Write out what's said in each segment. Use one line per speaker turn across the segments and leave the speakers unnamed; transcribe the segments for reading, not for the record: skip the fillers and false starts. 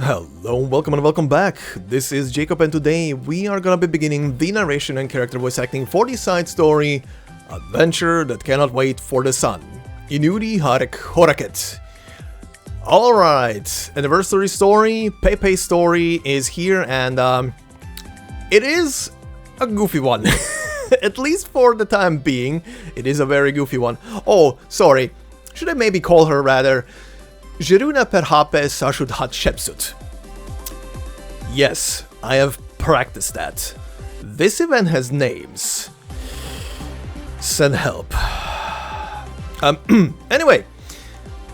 Hello, welcome and welcome back. This is Jacob and today we are gonna be beginning the narration and character voice acting for the side story Adventure That Cannot Wait for the Sun. Inudi Harek Horaket. Alright, anniversary story, Pepe story is here and it is a goofy one. At least for the time being, it is a very goofy one. Oh, sorry, should I maybe call her rather Jiruna Perhape Sashud Hatshepsut. Yes, I have practiced that. This event has names. Send help. Anyway,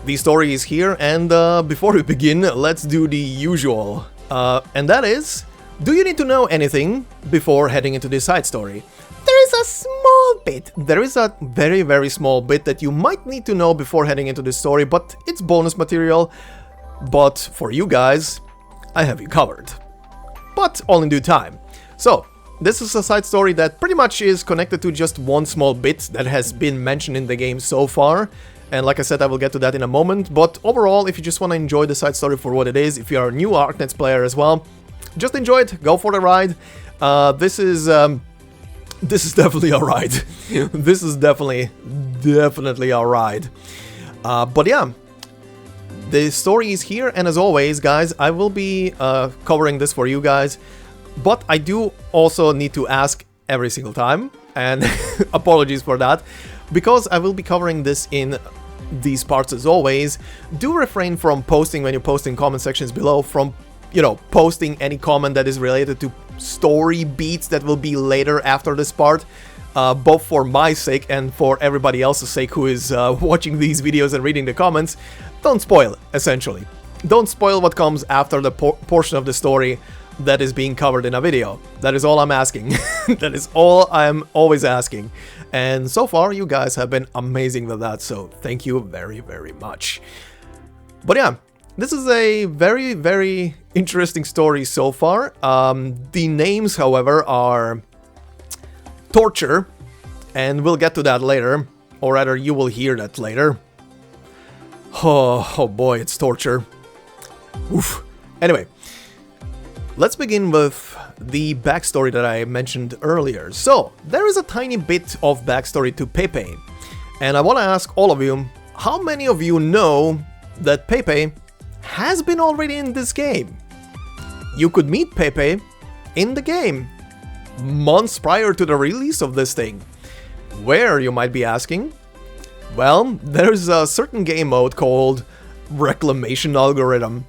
the story is here, and before we begin, let's do the usual. And that is, do you need to know anything before heading into this side story? There is a small bit. There is a very, very small bit that you might need to know before heading into this story, but it's bonus material. But for you guys, I have you covered. But all in due time. So, this is a side story that pretty much is connected to just one small bit that has been mentioned in the game so far. And like I said, I will get to that in a moment. But overall, if you just want to enjoy the side story for what it is, if you are a new Arknights player as well, just enjoy it, go for the ride. This is definitely a ride. This is definitely a ride. But yeah, the story is here, and as always, guys, I will be covering this for you guys. But I do also need to ask every single time, and apologies for that, because I will be covering this in these parts as always. Do refrain from posting when you post in comment sections below, from posting any comment that is related to story beats that will be later after this part, both for my sake and for everybody else's sake who is watching these videos and reading the comments. Don't spoil, essentially. Don't spoil what comes after the portion of the story that is being covered in a video. That is all I'm asking. That is all I'm always asking. And so far, you guys have been amazing with that, so thank you very, very much. But yeah, this is a very, very interesting story so far. The names, however, are torture, and we'll get to that later, or rather, you will hear that later. Oh boy, it's torture. Oof. Anyway, let's begin with the backstory that I mentioned earlier. So, there is a tiny bit of backstory to Pepe, and I want to ask all of you, how many of you know that Pepe has been already in this game? You could meet Pepe in the game, months prior to the release of this thing. Where, you might be asking? Well, there's a certain game mode called Reclamation Algorithm,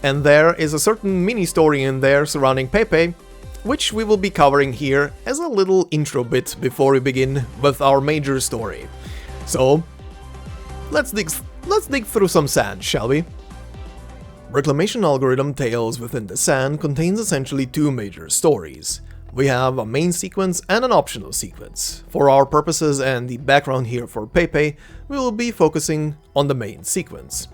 and there is a certain mini-story in there surrounding Pepe, which we will be covering here as a little intro bit before we begin with our major story. So, let's dig through some sand, shall we? Reclamation Algorithm Tales Within the Sand contains essentially two major stories. We have a main sequence and an optional sequence. For our purposes and the background here for Pepe, we will be focusing on the main sequence.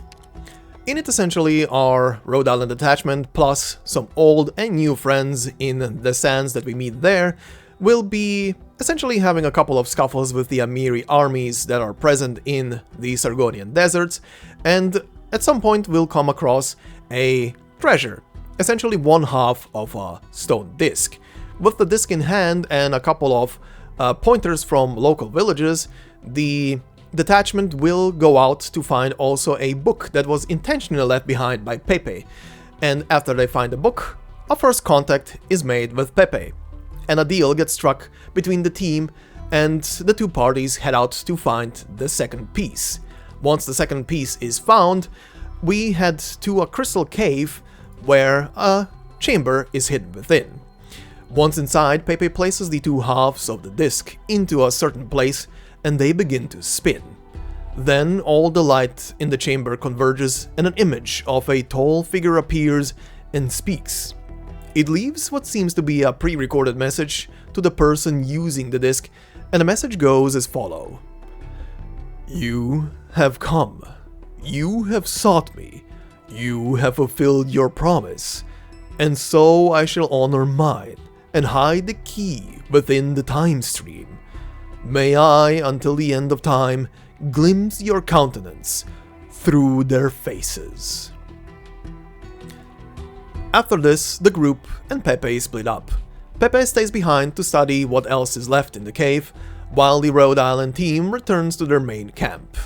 In it essentially are Rhode Island detachment plus some old and new friends in the sands that we meet there. We'll be essentially having a couple of scuffles with the Amiri armies that are present in the Sargonian deserts, and at some point we'll come across a treasure, essentially one half of a stone disc. With the disc in hand and a couple of pointers from local villages, the detachment will go out to find also a book that was intentionally left behind by Pepe. And after they find the book, a first contact is made with Pepe, and a deal gets struck between the team, and the two parties head out to find the second piece. Once the second piece is found, we head to a crystal cave where a chamber is hidden within. Once inside, Pepe places the two halves of the disc into a certain place and they begin to spin. Then all the light in the chamber converges and an image of a tall figure appears and speaks. It leaves what seems to be a pre-recorded message to the person using the disc, and the message goes as follows. You have come. You have sought me. You have fulfilled your promise. And so I shall honor mine and hide the key within the time stream. May I, until the end of time, glimpse your countenance through their faces. After this, the group and Pepe split up. Pepe stays behind to study what else is left in the cave, while the Rhode Island team returns to their main camp.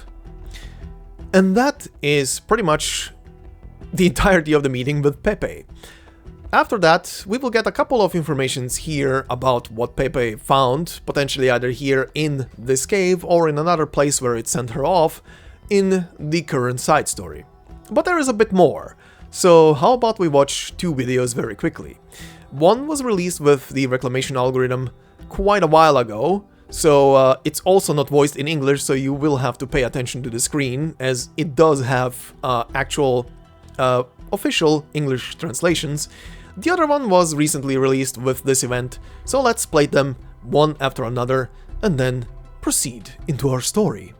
And that is pretty much the entirety of the meeting with Pepe. After that, we will get a couple of informations here about what Pepe found, potentially either here in this cave or in another place where it sent her off, in the current side story. But there is a bit more, so how about we watch two videos very quickly. One was released with the reclamation algorithm quite a while ago, so it's also not voiced in English, so you will have to pay attention to the screen, as it does have actual official English translations. The other one was recently released with this event, so let's play them one after another and then proceed into our story.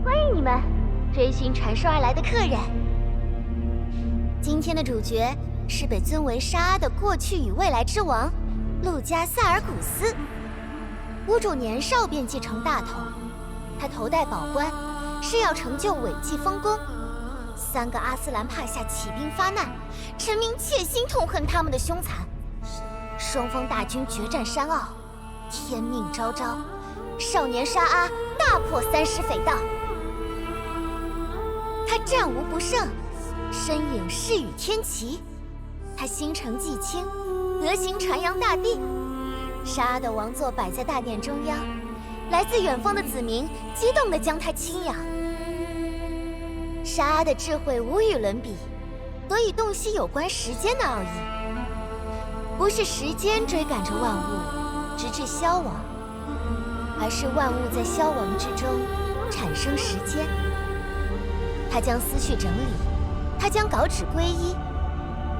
Welcome, 追寻传说而来的客人。今天的主角是被尊为沙阿的过去与未来之王路加萨尔古斯。屋主年少便继承大统，他头戴宝冠，是要成就伟绩丰功。3个阿斯兰帕下起兵发难，臣民切心痛恨他们的凶残。双方大军决战山坳，天命昭昭，少年沙阿大破30匪盗。他战无不胜，身影势与天齐。他心诚计轻，德行传扬大地。沙阿的王座摆在大殿中央，来自远方的子民激动地将他倾仰。沙阿的智慧无与伦比，得以洞悉有关时间的奥义。不是时间追赶着万物，直至消亡，而是万物在消亡之中产生时间。他将思绪整理，他将稿纸归一，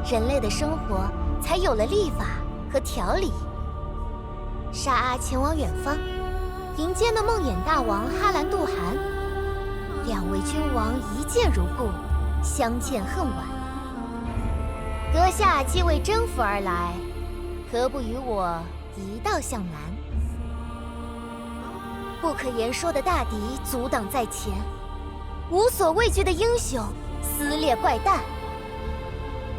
人类的生活才有了历法和条理。沙阿前往远方，迎接了梦魇大王哈兰杜汗。2位君王一见如故，相见恨晚。阁下既为征服而来，何不与我一道向南？不可言说的大敌阻挡在前，无所畏惧的英雄撕裂怪诞，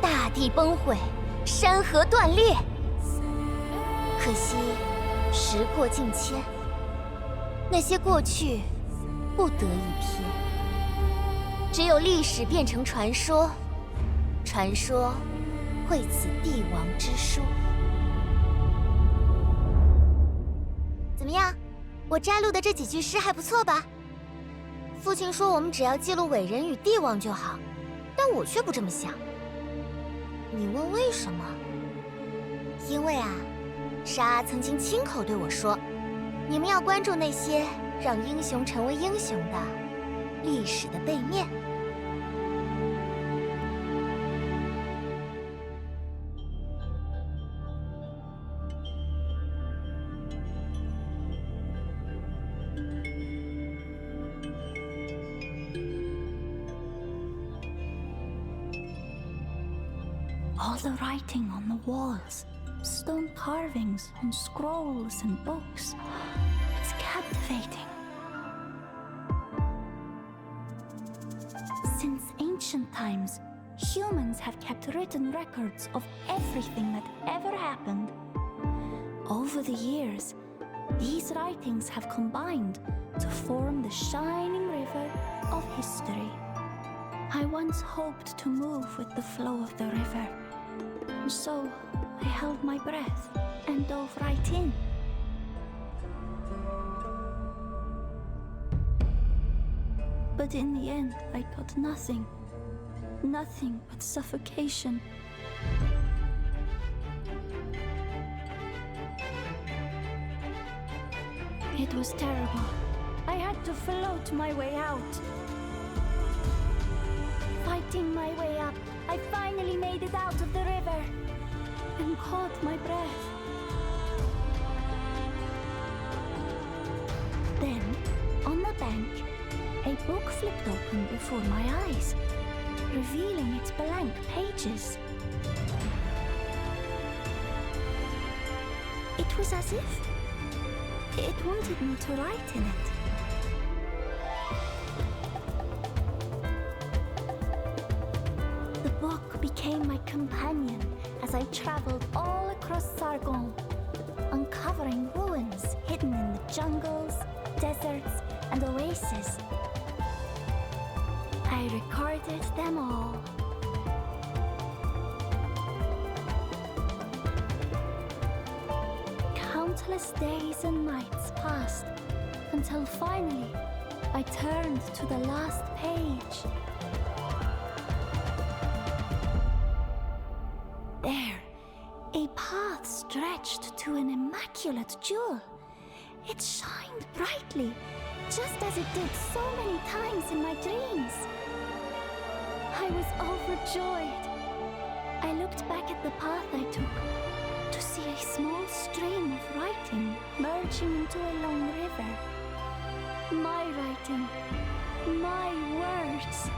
大地崩毁，山河断裂。可惜时过境迁，那些过去不得一瞥。只有历史变成传说，传说绘此帝王之书。怎么样？我摘录的这几句诗还不错吧？父亲说我们只要记录伟人与帝王就好，但我却不这么想。你问为什么？因为啊，沙阿曾经亲口对我说，你们要关注那些让英雄成为英雄的历史的背面。
All the writing on the walls, stone carvings on scrolls and books. It's captivating. Since ancient times, humans have kept written records of everything that ever happened. Over the years, these writings have combined to form the shining river of history. I once hoped to move with the flow of the river. So I held my breath and dove right in. But in the end, I got nothing. Nothing but suffocation. It was terrible. I had to float my way out. Fighting my way up, I finally made it out of the river and caught my breath. Then, on the bank, a book flipped open before my eyes, revealing its blank pages. It was as if It wanted me to write in it. The book became my companion as I traveled all across Sargon, uncovering ruins hidden in the jungles, deserts, and oases. I recorded them all. Countless days and nights passed until finally I turned to the last page. There, a path stretched to an immaculate jewel. It shined brightly, just as it did so many times in my dreams. I was overjoyed. I looked back at the path I took to see a small stream of writing merging into a long river. My writing, my words.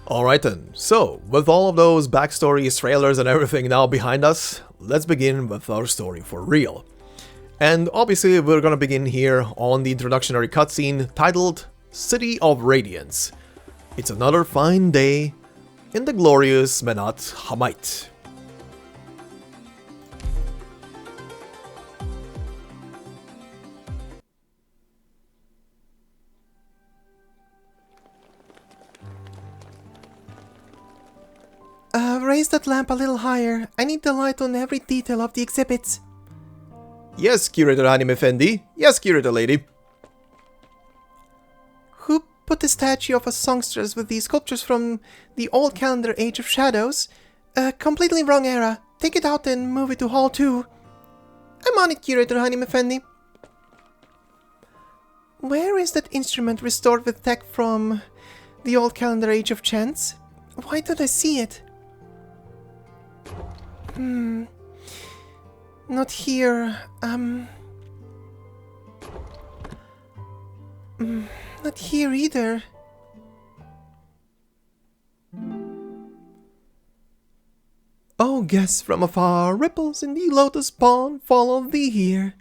Alright then, so with all of those backstories, trailers and everything now behind us, let's begin with our story for real. And obviously we're gonna begin here on the introductory cutscene titled City of Radiance. It's another fine day in the glorious Menat-Ha'mait.
Raise that lamp a little higher. I need the light on every detail of the exhibits.
Yes, Curator Hanim Effendi. Yes, Curator Lady.
Who put the statue of a songstress with these sculptures from the old calendar Age of Shadows? Completely wrong era. Take it out and move it to Hall 2. I'm on it, Curator Hanim Effendi. Where is that instrument restored with tech from the old calendar Age of Chance? Why don't I see it? Not here. Not here either.
Oh, guess from afar, ripples in the lotus pond follow thee here.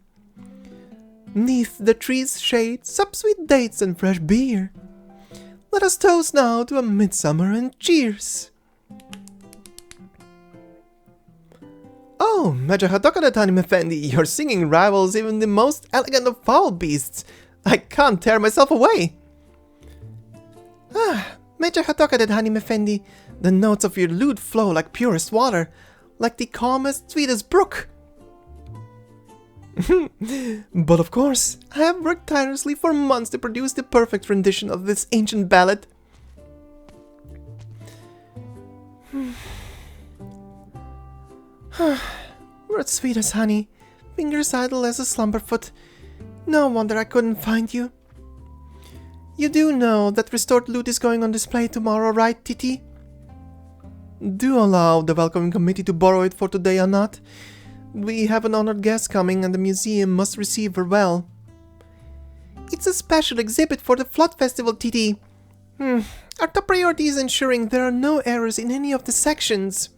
'Neath the tree's shade, sup sweet dates and fresh beer. Let us toast now to a midsummer and cheers. Oh, Medjehtiqedti Hanim Effendi, your singing rivals even the most elegant of foul beasts. I can't tear myself away.
Medjehtiqedti Hanim Effendi, the notes of your lute flow like purest water, like the calmest, sweetest brook.
But of course, I have worked tirelessly for months to produce the perfect rendition of this ancient ballad.
Words sweet as honey, fingers idle as a slumberfoot. No wonder I couldn't find you. You do know that restored loot is going on display tomorrow, right, Titi?
Do allow the welcoming committee to borrow it for today or not. We have an honored guest coming and the museum must receive her well.
It's a special exhibit for the Flood Festival, Titi. Our top priority is ensuring there are no errors in any of the sections.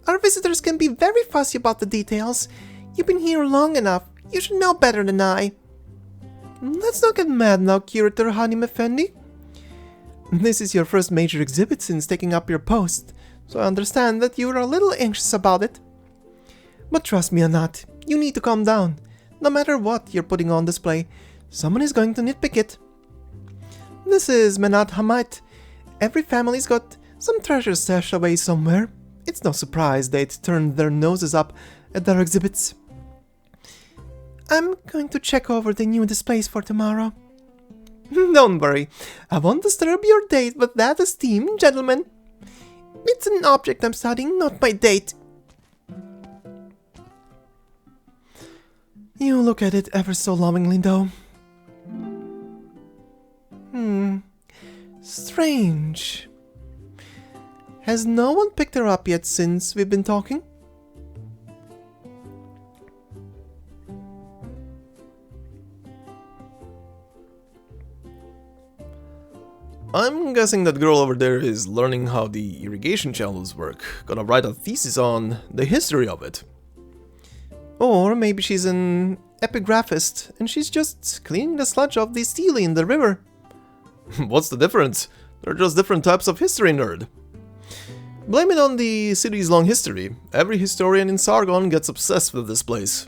Our visitors can be very fussy about the details. You've been here long enough. You should know better than I.
Let's not get mad now, Curator Hanim Effendi. This is your first major exhibit since taking up your post, so I understand that you are a little anxious about it. But trust me, Anat, you need to calm down. No matter what you're putting on display, someone is going to nitpick it. This is Menat-Ha'mait. Every family's got some treasure stashed away somewhere. It's no surprise they'd turned their noses up at their exhibits.
I'm going to check over the new displays for tomorrow.
Don't worry, I won't disturb your date with that esteemed gentleman.
It's an object I'm studying, not my date.
You look at it ever so lovingly, though. Strange. Has no one picked her up yet since we've been talking? I'm guessing that girl over there is learning how the irrigation channels work. Gonna write a thesis on the history of it. Or maybe she's an epigraphist and she's just cleaning the sludge off the stele in the river. What's the difference? They're just different types of history, nerd. Blame it on the city's long history. Every historian in Sargon gets obsessed with this place.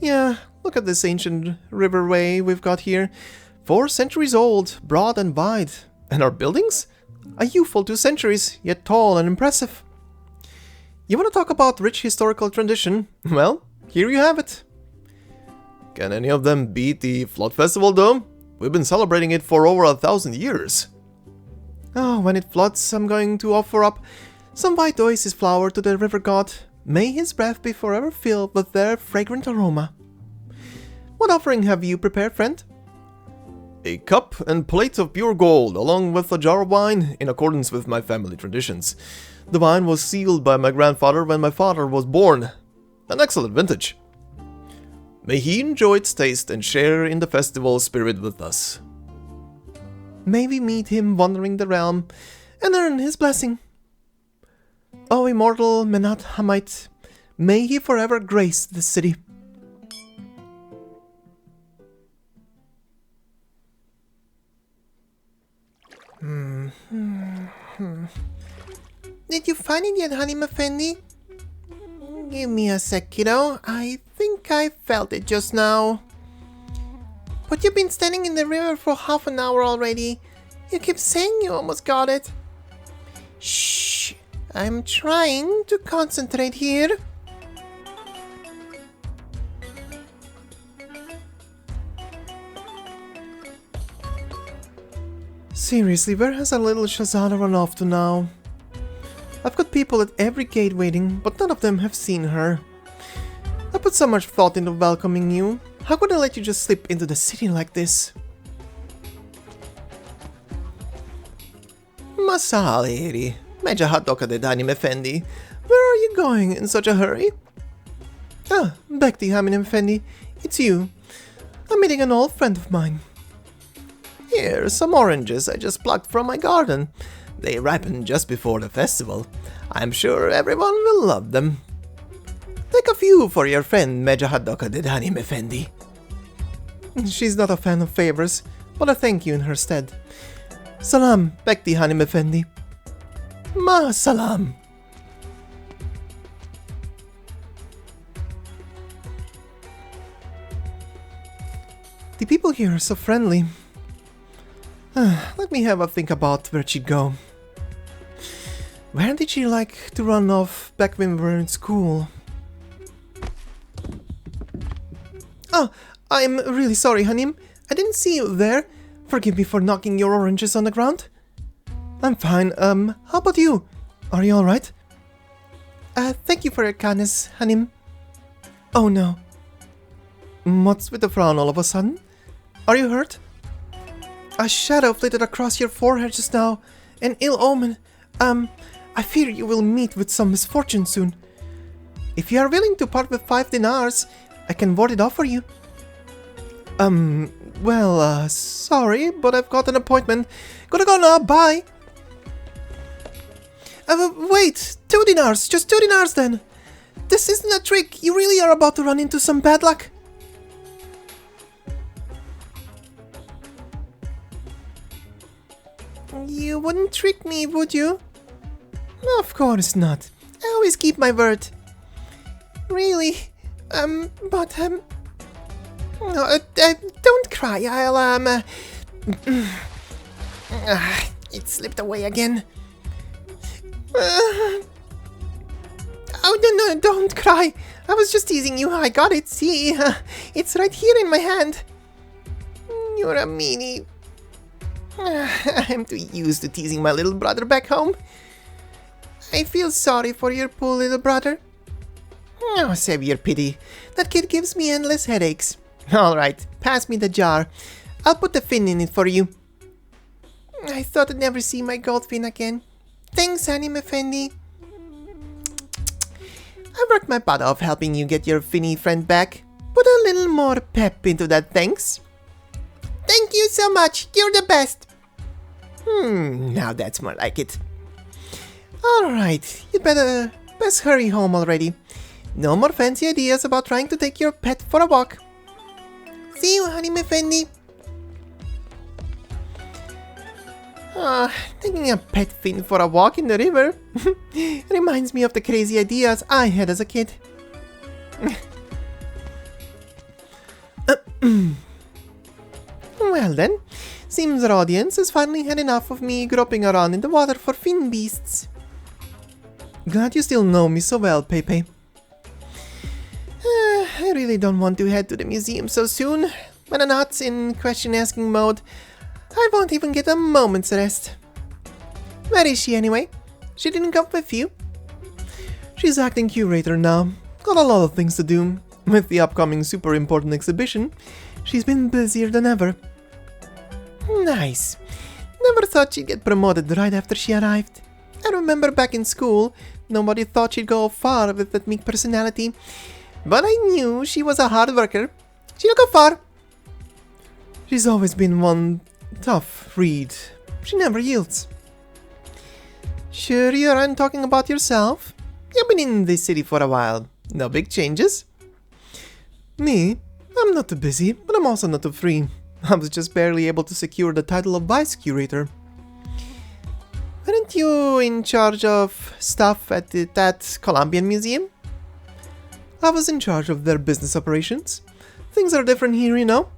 Yeah, look at this ancient riverway we've got here. 4 centuries old, broad and wide. And our buildings? A youthful 2 centuries, yet tall and impressive. You want to talk about rich historical tradition? Well, here you have it. Can any of them beat the Flood Festival though? We've been celebrating it for over 1,000 years. Oh, when it floods, I'm going to offer up some white oasis flower to the river god. May his breath be forever filled with their fragrant aroma. What offering have you prepared, friend? A cup and plate of pure gold, along with a jar of wine, in accordance with my family traditions. The wine was sealed by my grandfather when my father was born. An excellent vintage. May he enjoy its taste and share in the festival spirit with us. May we meet him wandering the realm and earn his blessing. O immortal Menat-Ha'mait, may he forever grace the city.
Did you find it yet, Hanim Effendi? Give me a sec, kiddo. I think I felt it just now. But you've been standing in the river for half an hour already. You keep saying you almost got it. Shh. I'm trying to concentrate here.
Seriously, where has our little Shazana run off to now? I've got people at every gate waiting, but none of them have seen her. I put so much thought into welcoming you. How could I let you just slip into the city like this? Masaliri, Medjehtiqedti Hanim Effendi. Where are you going in such a hurry? Ah, Bekti Hanim Effendi, it's you. I'm meeting an old friend of mine. Here, some oranges I just plucked from my garden. They ripen just before the festival. I'm sure everyone will love them. Take a few for your friend Medjehtiqedti Hanim Effendi. She's not a fan of favors, but I thank you in her stead. Salam, Bekti Hanim Effendi. Ma salam. The people here are so friendly. Let me have a think about where'd she go. Where did she like to run off back when we were in school? Oh, I'm really sorry, Hanim. I didn't see you there. Forgive me for knocking your oranges on the ground. I'm fine. How about you? Are you alright? Thank you for your kindness, Hanim. Oh no. What's with the frown all of a sudden? Are you hurt? A shadow flitted across your forehead just now. An ill omen. I fear you will meet with some misfortune soon. If you are willing to part with 5 dinars, I can ward it off for you. Well, sorry, but I've got an appointment. Gotta go now, bye. Wait, 2 dinars, just 2 dinars then. This isn't a trick, you really are about to run into some bad luck. You wouldn't trick me, would you? Of course not. I always keep my word. Really? But, no, don't cry, I'll, it slipped away again. Oh, no, don't cry. I was just teasing you. I got it, see? It's right here in my hand. You're a meanie. I'm too used to teasing my little brother back home. I feel sorry for your poor little brother. Oh, save your pity. That kid gives me endless headaches. Alright, pass me the jar. I'll put the fin in it for you. I thought I'd never see my gold fin again. Thanks, Hanim Effendi. I worked my butt off helping you get your finny friend back. Put a little more pep into that, thanks. Thank you so much. You're the best.
Now that's more like it. Alright, you'd best hurry home already. No more fancy ideas about trying to take your pet for a walk. See you, Hanim Effendi. Taking a pet fiend for a walk in the river reminds me of the crazy ideas I had as a kid. Well then, seems our audience has finally had enough of me groping around in the water for fin beasts. Glad you still know me so well, Pepe. I really don't want to head to the museum so soon. When Anat's in question-asking mode, I won't even get a moment's rest. Where is she anyway? She didn't come with you? She's acting curator now. Got a lot of things to do. With the upcoming super important exhibition, she's been busier than ever. Nice. Never thought she'd get promoted right after she arrived. I remember back in school, nobody thought she'd go far with that meek personality. But I knew she was a hard worker. She'll go far. She's always been one tough read. She never yields. Sure you aren't talking about yourself? You've been in this city for a while. No big changes? Me? I'm not too busy, but I'm also not too free. I was just barely able to secure the title of vice curator. Weren't you in charge of stuff at that Colombian museum? I was in charge of their business operations. Things are different here, you know.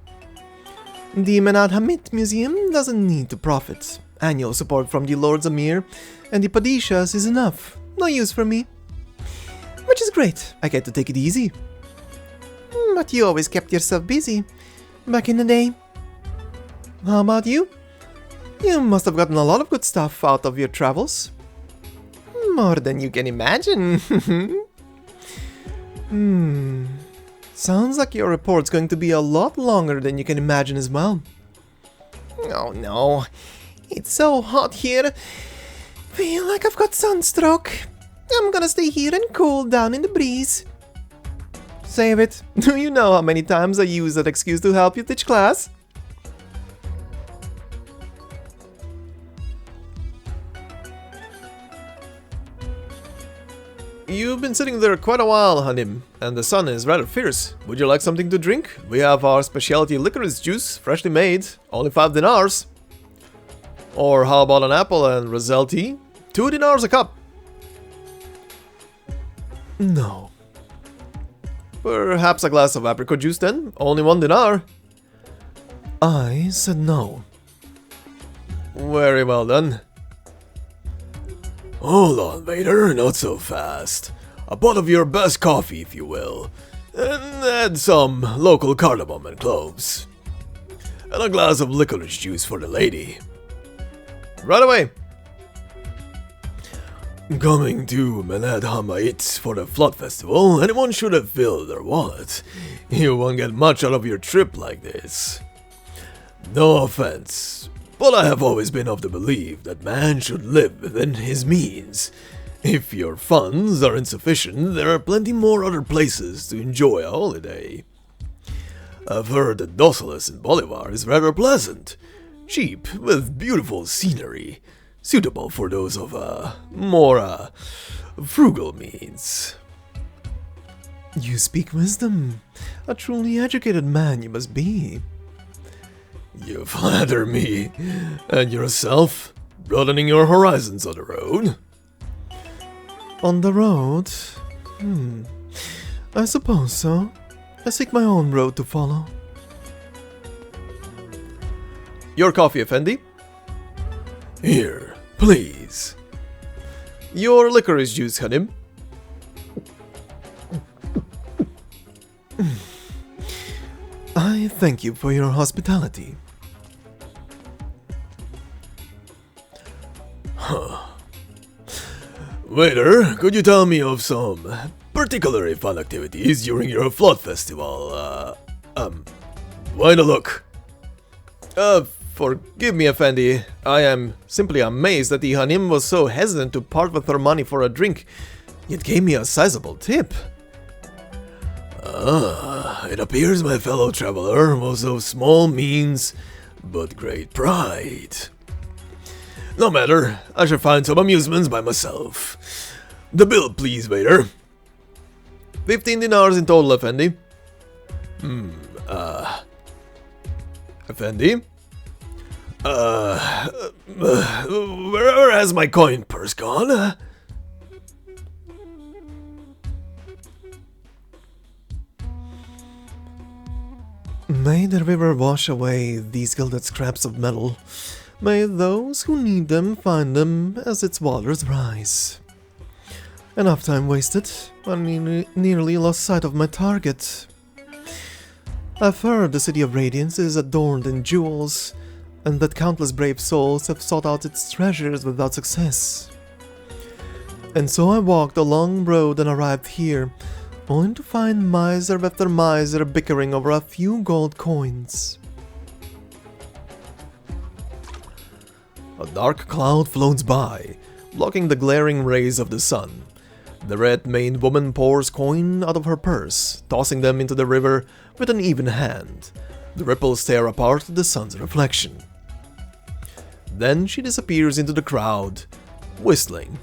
The Menat-Ha'mait museum doesn't need to profit. Annual support from the Lords Amir and the Padishas is enough. No use for me. Which is great, I get to take it easy. But you always kept yourself busy, back in the day. How about you? You must have gotten a lot of good stuff out of your travels. More than you can imagine. Sounds like your report's going to be a lot longer than you can imagine as well. Oh no, it's so hot here. Feel like I've got sunstroke. I'm gonna stay here and cool down in the breeze. Save it. Do you know how many times I use that excuse to help you teach class?
You've been sitting there quite a while, Hanim, and the sun is rather fierce. Would you like something to drink? We have our specialty licorice juice, freshly made, only 5 dinars. Or how about an apple and roselle tea? 2 dinars a cup.
No.
Perhaps a glass of apricot juice then? Only 1 dinar.
I said no.
Very well then.
Hold on, waiter, not so fast. A pot of your best coffee, if you will. And add some local cardamom and cloves. And a glass of licorice juice for the lady.
Right away.
Coming to Menat-Ha'mait for the Flood Festival, anyone should have filled their wallet. You won't get much out of your trip like this. No offense, but I have always been of the belief that man should live within his means. If your funds are insufficient, there are plenty more other places to enjoy a holiday. I've heard that Docilis in Bolivar is rather pleasant, cheap, with beautiful scenery, suitable for those of more frugal means.
You speak wisdom. A truly educated man you must be.
You flatter me. And yourself? Broadening your horizons on the road?
On the road? I suppose so. I seek my own road to follow.
Your coffee, Effendi.
Here, please.
Your licorice juice, Hanim.
I thank you for your hospitality.
Waiter, could you tell me of some particularly fun activities during your flood festival? Why the look?
Forgive me, Effendi. I am simply amazed that the Hanim was so hesitant to part with her money for a drink, yet gave me a sizable tip.
It appears my fellow traveler was of small means, but great pride. No matter, I shall find some amusements by myself. The bill, please, waiter.
15 dinars in total, Effendi. Effendi?
Where has my coin purse gone?
May the river wash away these gilded scraps of metal. May those who need them find them as its waters rise. Enough time wasted. I nearly lost sight of my target. I've heard the city of radiance is adorned in jewels, and that countless brave souls have sought out its treasures without success. And so I walked a long road and arrived here, only to find miser after miser bickering over a few gold coins. A dark cloud floats by, blocking the glaring rays of the sun. The red-maned woman pours coin out of her purse, tossing them into the river with an even hand. The ripples tear apart the sun's reflection. Then she disappears into the crowd, whistling.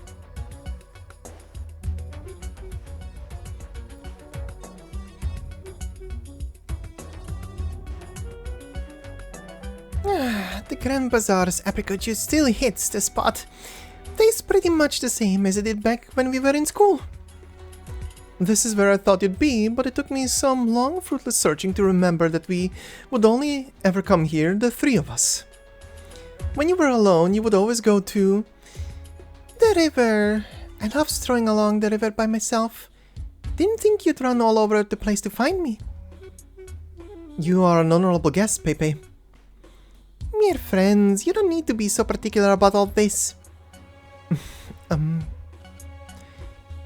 The Grand Bazaar's apricot juice still hits the spot. Tastes pretty much the same as it did back when we were in school. This is where I thought you'd be, but it took me some long fruitless searching to remember that we would only ever come here, the three of us. When you were alone, you would always go to the river. I love strolling along the river by myself. Didn't think you'd run all over the place to find me. You are an honorable guest, Pepe. Mere friends, you don't need to be so particular about all this.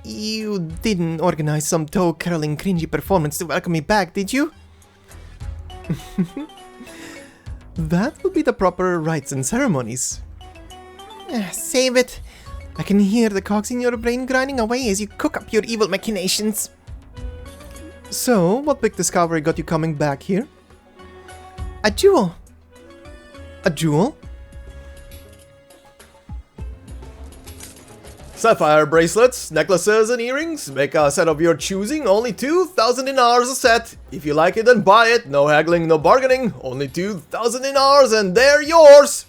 You didn't organize some toe-curling cringy performance to welcome me back, did you?
That would be the proper rites and ceremonies.
Save it. I can hear the cogs in your brain grinding away as you cook up your evil machinations.
So, what big discovery got you coming back here?
A jewel.
A jewel? Sapphire bracelets, necklaces, and earrings. Make a set of your choosing. Only 2,000 dinars a set. If you like it, then buy it. No haggling, no bargaining. Only 2,000 dinars, and they're yours.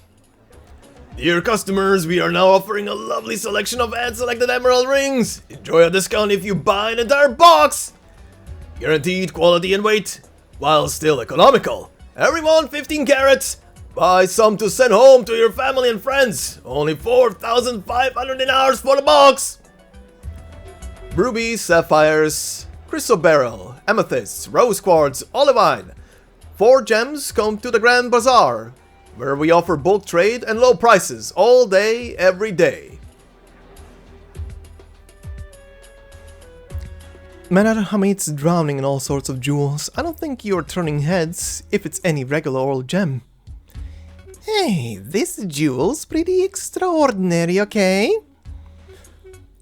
Dear customers, we are now offering a lovely selection of hand-selected emerald rings. Enjoy a discount if you buy an entire box. Guaranteed quality and weight, while still economical. Everyone 15 carats. Buy some to send home to your family and friends. Only 4,500 dinars for the box.
Rubies, sapphires, chrysoberyl, amethysts, rose quartz, olivine. 4 gems come to the Grand Bazaar, where we offer bulk trade and low prices all day, every day. Menat-Ha'mait's drowning in all sorts of jewels. I don't think you're turning heads if it's any regular old gem.
Hey, this jewel's pretty extraordinary, okay?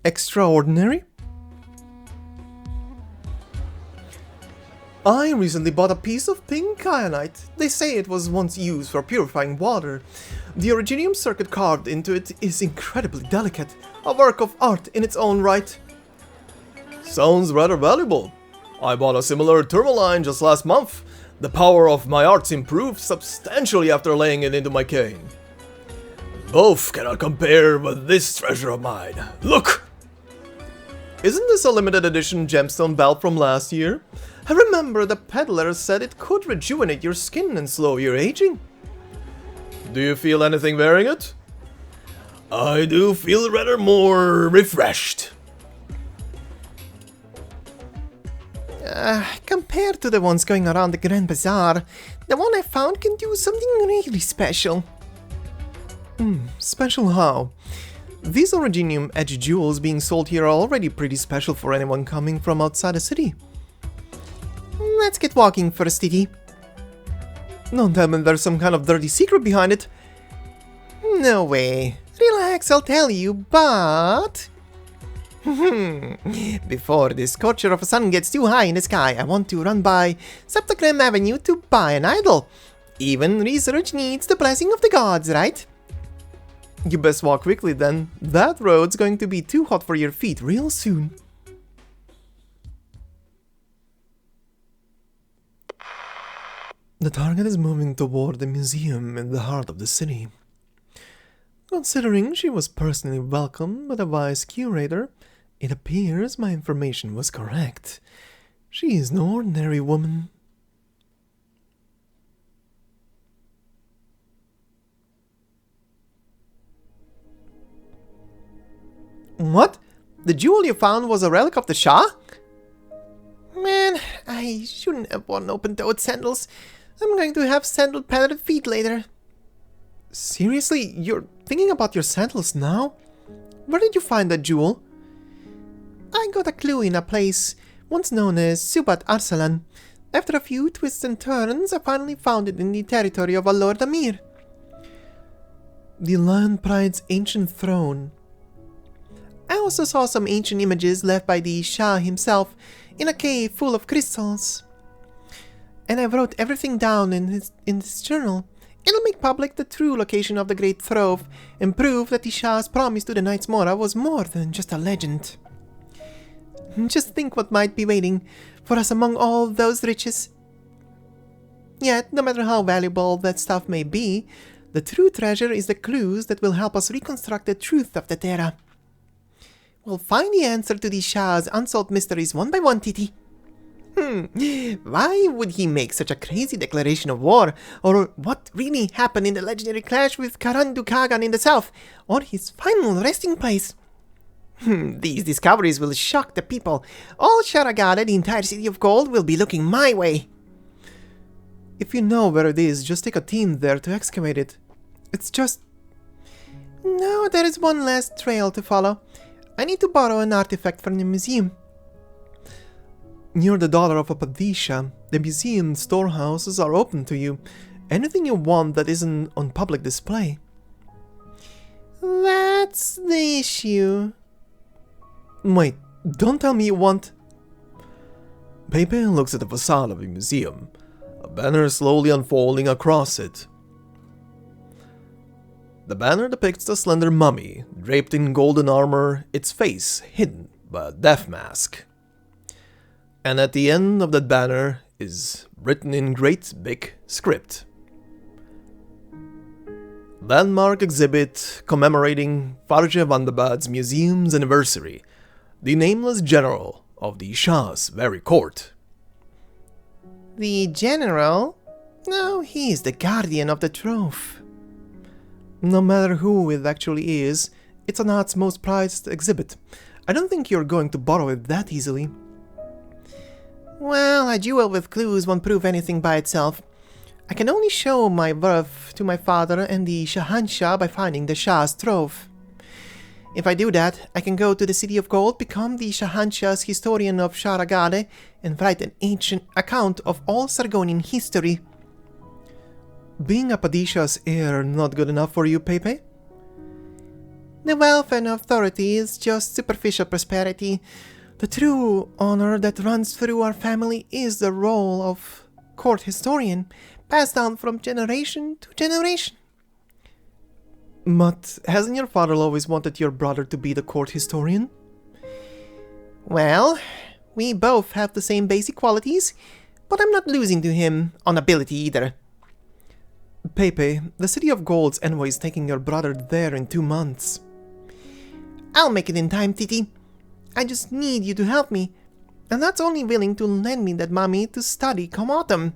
Extraordinary? I recently bought a piece of pink kyanite. They say it was once used for purifying water. The originium circuit carved into it is incredibly delicate, a work of art in its own right. Sounds rather valuable. I bought a similar tourmaline just last month. The power of my arts improved substantially after laying it into my cane.
Both cannot compare with this treasure of mine. Look!
Isn't this a limited edition gemstone belt from last year? I remember the peddler said it could rejuvenate your skin and slow your aging. Do you feel anything wearing it?
I do feel rather more refreshed.
Compared to the ones going around the Grand Bazaar, the one I found can do something really special.
Special how? These originium edge jewels being sold here are already pretty special for anyone coming from outside the city.
Let's get walking first, Titi.
Don't tell me there's some kind of dirty secret behind it.
No way. Relax, I'll tell you, but... Before the scorcher of a sun gets too high in the sky, I want to run by Septagram Avenue to buy an idol. Even research needs the blessing of the gods, right?
You best walk quickly then. That road's going to be too hot for your feet real soon. The target is moving toward the museum in the heart of the city. Considering she was personally welcomed by the vice curator, it appears my information was correct. She is no ordinary woman. What? The jewel you found was a relic of the Shah? Man, I shouldn't have worn open-toed sandals. I'm going to have sandal-padded feet later. Seriously? You're thinking about your sandals now? Where did you find that jewel? I got a clue in a place once known as Subat Arsalan. After a few twists and turns, I finally found it in the territory of a Lord Amir. The Lion Pride's ancient throne. I also saw some ancient images left by the Shah himself in a cave full of crystals. And I wrote everything down in this journal. It'll make public the true location of the Great Trove and prove that the Shah's promise to the Knights Mora was more than just a legend. Just think what might be waiting for us among all those riches. Yet, no matter how valuable that stuff may be, the true treasure is the clues that will help us reconstruct the truth of the Terra. We'll find the answer to the Shah's unsolved mysteries one by one, Titi. Why would he make such a crazy declaration of war? Or what really happened in the legendary clash with Karandu Kagan in the south? Or his final resting place? These discoveries will shock the people. All Sharagada, the entire city of gold, will be looking my way. If you know where it is, just take a team there to excavate it. It's just... No, there is one last trail to follow. I need to borrow an artifact from the museum. You're the daughter of a Padisha. The museum storehouses are open to you. Anything you want that isn't on public display. That's the issue. Wait, don't tell me you want... Pepe looks at the facade of the museum, a banner slowly unfolding across it. The banner depicts a slender mummy, draped in golden armor, its face hidden by a death mask. And at the end of that banner is written in great big script. Landmark exhibit commemorating Varjavandabad's museum's anniversary, the nameless general of the Shah's very court. The general? No, he is the guardian of the trove. No matter who it actually is, it's Anat's most prized exhibit. I don't think you're going to borrow it that easily. Well, a jewel with clues won't prove anything by itself. I can only show my worth to my father and the Shahanshah by finding the Shah's trove. If I do that, I can go to the City of Gold, become the Shahanshah's historian of Sharagade, and write an ancient account of all Sargonian history. Being a Padisha's heir not good enough for you, Pepe? The wealth and authority is just superficial prosperity. The true honor that runs through our family is the role of court historian, passed down from generation to generation. But hasn't your father always wanted your brother to be the court historian? Well, we both have the same basic qualities, but I'm not losing to him on ability either. Pepe, the City of Gold's envoy is taking your brother there in 2 months. I'll make it in time, Titi. I just need you to help me, and that's only willing to lend me that mummy to study come autumn.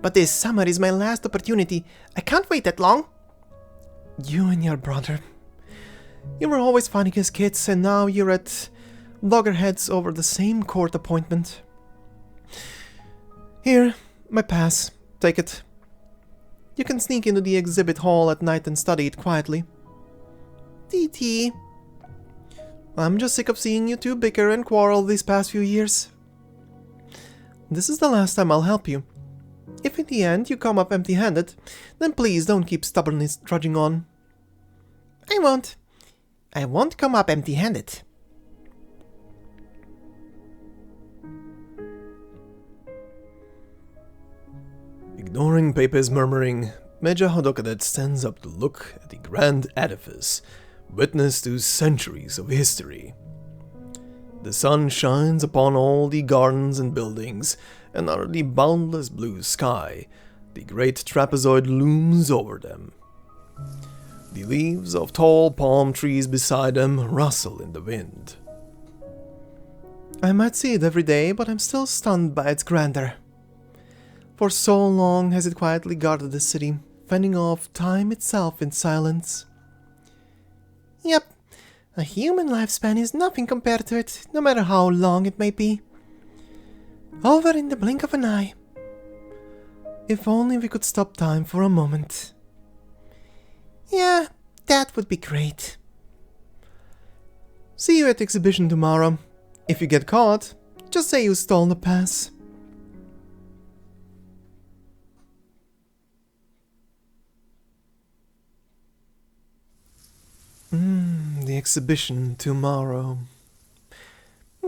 But this summer is my last opportunity. I can't wait that long. You and your brother. You were always fighting as kids, and now you're at loggerheads over the same court appointment. Here, my pass. Take it. You can sneak into the exhibit hall at night and study it quietly. Titi. I'm just sick of seeing you two bicker and quarrel these past few years. This is the last time I'll help you. If in the end you come up empty-handed, then please don't keep stubbornly trudging on. I won't. I won't come up empty-handed.
Ignoring Pepe's murmuring, Medjehtiqedti stands up to look at the grand edifice, witness to centuries of history. The sun shines upon all the gardens and buildings, and under the boundless blue sky, the great trapezoid looms over them. The leaves of tall palm trees beside them rustle in the wind.
I might see it every day, but I'm still stunned by its grandeur. For so long has it quietly guarded the city, fending off time itself in silence. Yep, a human lifespan is nothing compared to it, no matter how long it may be. Over in the blink of an eye. If only we could stop time for a moment. Yeah, that would be great. See you at the exhibition tomorrow. If you get caught, just say you stole the pass. The exhibition tomorrow.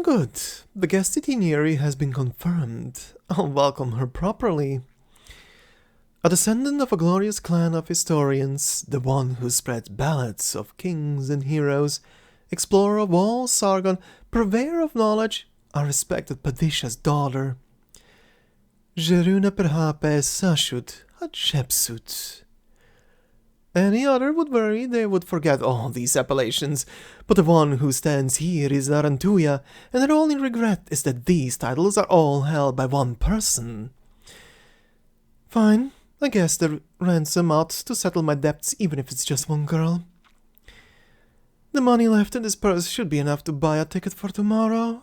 Good. The guest itinerary has been confirmed. I'll welcome her properly. A descendant of a glorious clan of historians, the one who spread ballads of kings and heroes, explorer of all Sargon, purveyor of knowledge, a respected Padisha's daughter. Jeruna Perhape Sashut Hatshepsut. Any other would worry they would forget all these appellations, but the one who stands here is Narantuya, and their only regret is that these titles are all held by one person. Fine, I guess the ransom ought to settle my debts even if it's just one girl. The money left in this purse should be enough to buy a ticket for tomorrow.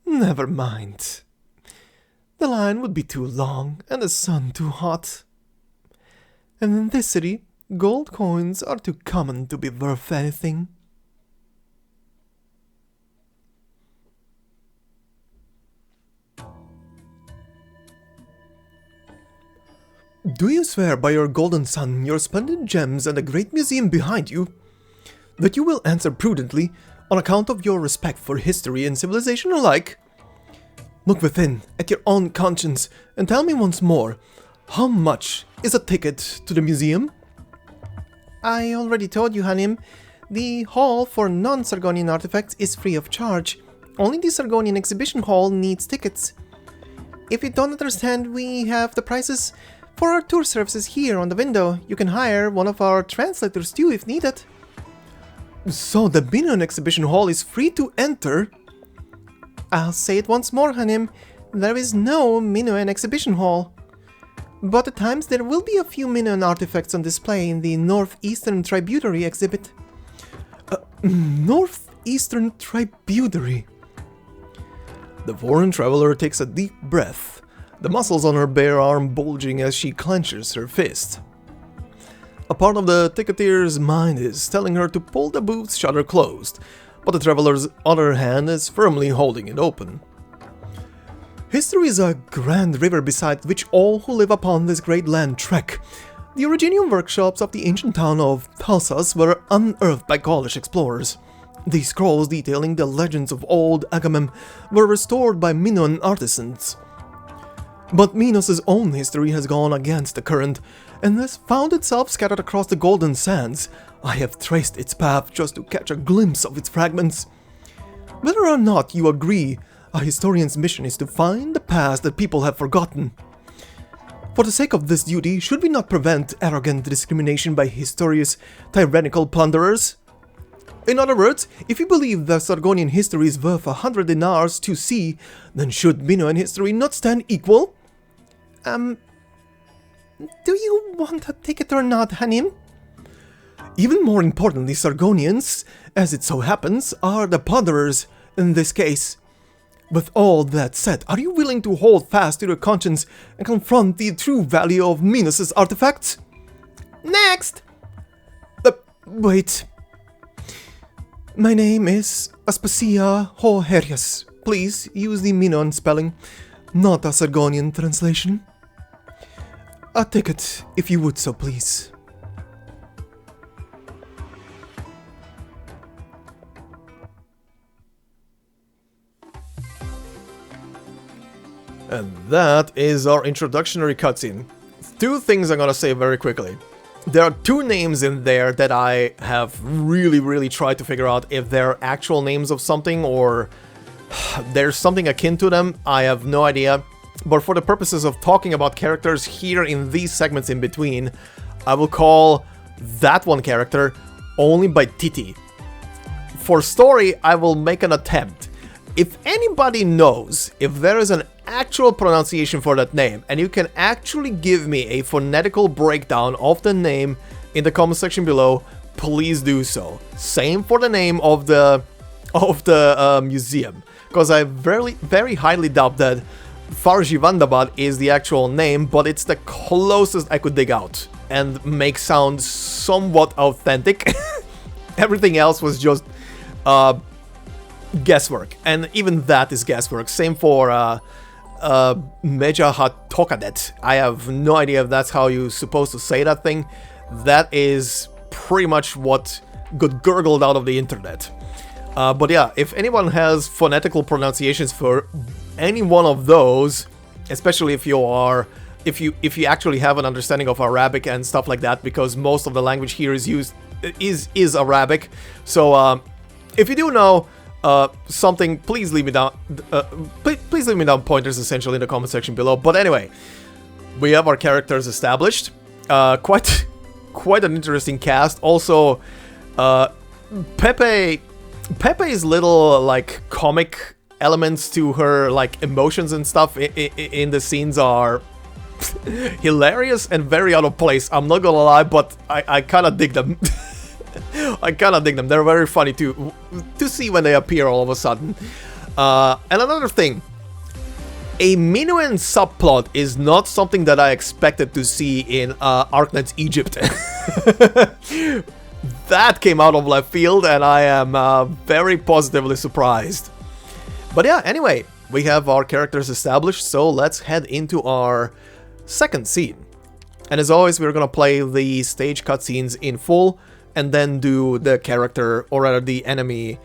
Never mind. The line would be too long and the sun too hot. And in this city, gold coins are too common to be worth anything.
Do you swear by your golden sun, your splendid gems, and the great museum behind you, that you will answer prudently on account of your respect for history and civilization alike? Look within, at your own conscience, and tell me once more, how much is a ticket to the museum?
I already told you, Hanim. The hall for non-Sargonian artifacts is free of charge. Only the Sargonian exhibition hall needs tickets. If you don't understand, we have the prices for our tour services here on the window. You can hire one of our translators too if needed.
So the Minos exhibition hall is free to enter?
I'll say it once more, Hanim. There is no Minoan exhibition hall. But at times there will be a few Minoan artifacts on display in the Northeastern Tributary exhibit.
Northeastern Tributary? The foreign traveler takes a deep breath, the muscles on her bare arm bulging as she clenches her fist. A part of the ticketeer's mind is telling her to pull the booth's shutter closed, but the traveler's other hand is firmly holding it open. History is a grand river beside which all who live upon this great land trek. The original workshops of the ancient town of Thalsas were unearthed by Gaulish explorers. The scrolls detailing the legends of old Agamem were restored by Minoan artisans. But Minos' own history has gone against the current, and has found itself scattered across the golden sands. I have traced its path just to catch a glimpse of its fragments. Whether or not you agree, a historian's mission is to find the past that people have forgotten. For the sake of this duty, should we not prevent arrogant discrimination by historious, tyrannical plunderers? In other words, if you believe that Sargonian history is worth 100 dinars to see, then should Minoan history not stand equal?
Do you want a ticket or not, Hanim?
Even more importantly, Sargonians, as it so happens, are the plunderers in this case. With all that said, are you willing to hold fast to your conscience and confront the true value of Minos' artifacts?
Next!
Wait. My name is Aspasia Ho-Herias. Please use the Minoan spelling, not a Sargonian translation. A ticket, if you would so please. And that is our introductory cutscene. Two things I'm gonna say very quickly. There are two names in there that I have really tried to figure out if they're actual names of something or there's something akin to them. I have no idea. But for the purposes of talking about characters here in these segments in between, I will call that one character only by Titi. For story, I will make an attempt. If anybody knows if there is an actual pronunciation for that name, and you can actually give me a phonetical breakdown of the name in the comment section below, please do so. Same for the name of the museum, because I very highly doubt that Varjavandabad is the actual name, but it's the closest I could dig out and make sound somewhat authentic. Everything else was just guesswork, and even that is guesswork. Same for Medjehtiqedti. I have no idea if that's how you're supposed to say that thing. That is pretty much what got gurgled out of the internet. But yeah, if anyone has phonetical pronunciations for any one of those, especially if you actually have an understanding of Arabic and stuff like that, because most of the language here is Arabic. So if you do know something, please leave me down. Please leave me down pointers essentially in the comment section below. But anyway, we have our characters established. Quite an interesting cast. Also, Pepe's little like comic elements to her like emotions and stuff in the scenes are hilarious and very out of place. I'm not gonna lie, but I kind of dig them. I kind of dig them. They're very funny to see when they appear all of a sudden. And another thing, a Minoan subplot is not something that I expected to see in Arknights Egypt. That came out of left field, and I am very positively surprised. But yeah, anyway, we have our characters established, so let's head into our second scene. And as always, we're gonna play the stage cutscenes in full, and then do the character, or rather the enemy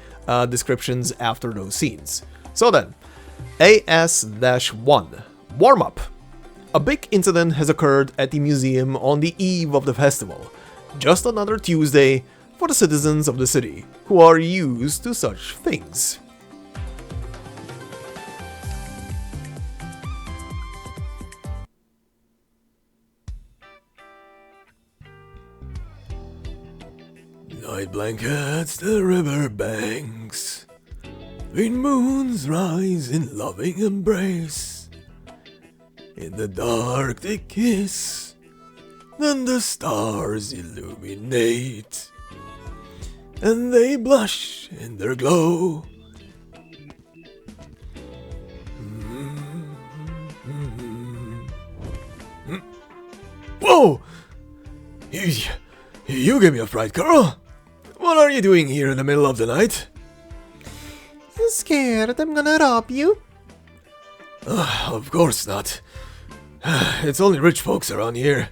descriptions after those scenes. So then, AS-1, warm-up. A big incident has occurred at the museum on the eve of the festival. Just another Tuesday for the citizens of the city, who are used to such things.
Night blankets the river banks, twin moons rise in loving embrace. In the dark they kiss, then the stars illuminate, and they blush in their glow. Whoa! You gave me a fright, girl! What are you doing here in the middle of the night?
You scared I'm gonna rob you?
Of course not. It's only rich folks around here.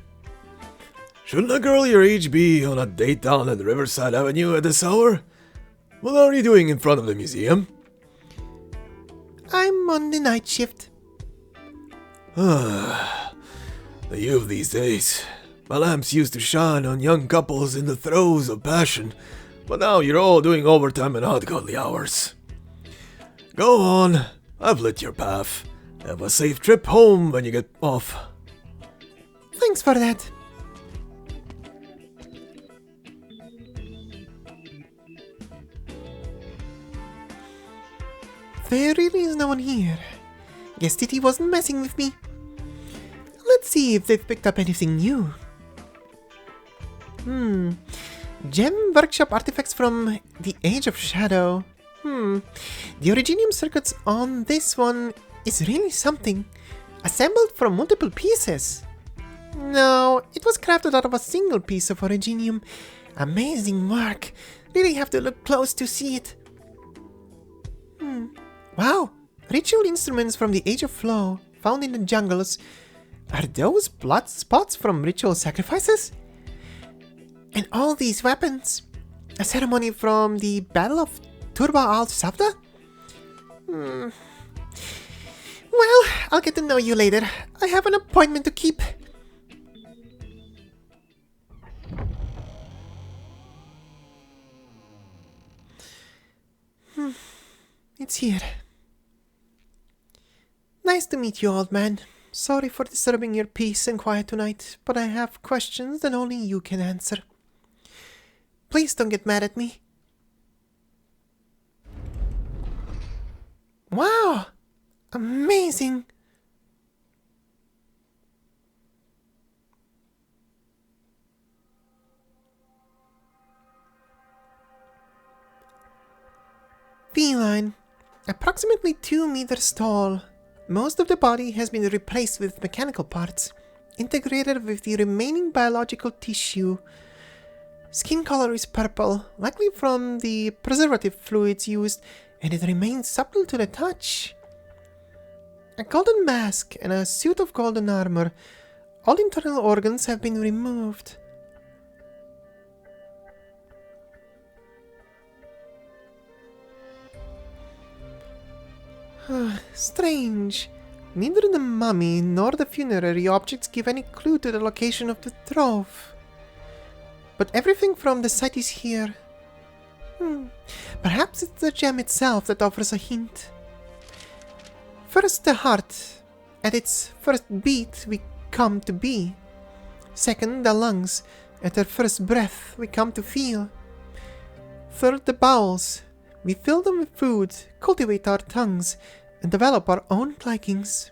Shouldn't a girl your age be on a date down at Riverside Avenue at this hour? What are you doing in front of the museum?
I'm on the night shift.
The youth these days. My lamps used to shine on young couples in the throes of passion, but now you're all doing overtime and ungodly hours. Go on, I've lit your path. Have a safe trip home when you get off.
Thanks for that. There really is no one here. Guess Titi wasn't messing with me. Let's see if they've picked up anything new. Gem workshop artifacts from the Age of Shadow. The originium circuits on this one is really something. Assembled from multiple pieces. No, it was crafted out of a single piece of originium. Amazing work. Really have to look close to see it. Wow, ritual instruments from the Age of Flow, found in the jungles. Are those blood spots from ritual sacrifices? And all these weapons? A ceremony from the Battle of Turba al-Safda? Well, I'll get to know you later. I have an appointment to keep. It's here. Nice to meet you, old man. Sorry for disturbing your peace and quiet tonight, but I have questions that only you can answer. Please don't get mad at me. Wow! Amazing! Feline. Approximately 2 meters tall. Most of the body has been replaced with mechanical parts, integrated with the remaining biological tissue. Skin color is purple, likely from the preservative fluids used, and it remains supple to the touch. A golden mask and a suit of golden armor. All internal organs have been removed. Strange. Neither the mummy nor the funerary objects give any clue to the location of the trove. But everything from the site is here. Perhaps it's the gem itself that offers a hint. First, the heart. At its first beat, we come to be. Second, the lungs. At their first breath, we come to feel. Third, the bowels. We fill them with food, cultivate our tongues, and develop our own likings.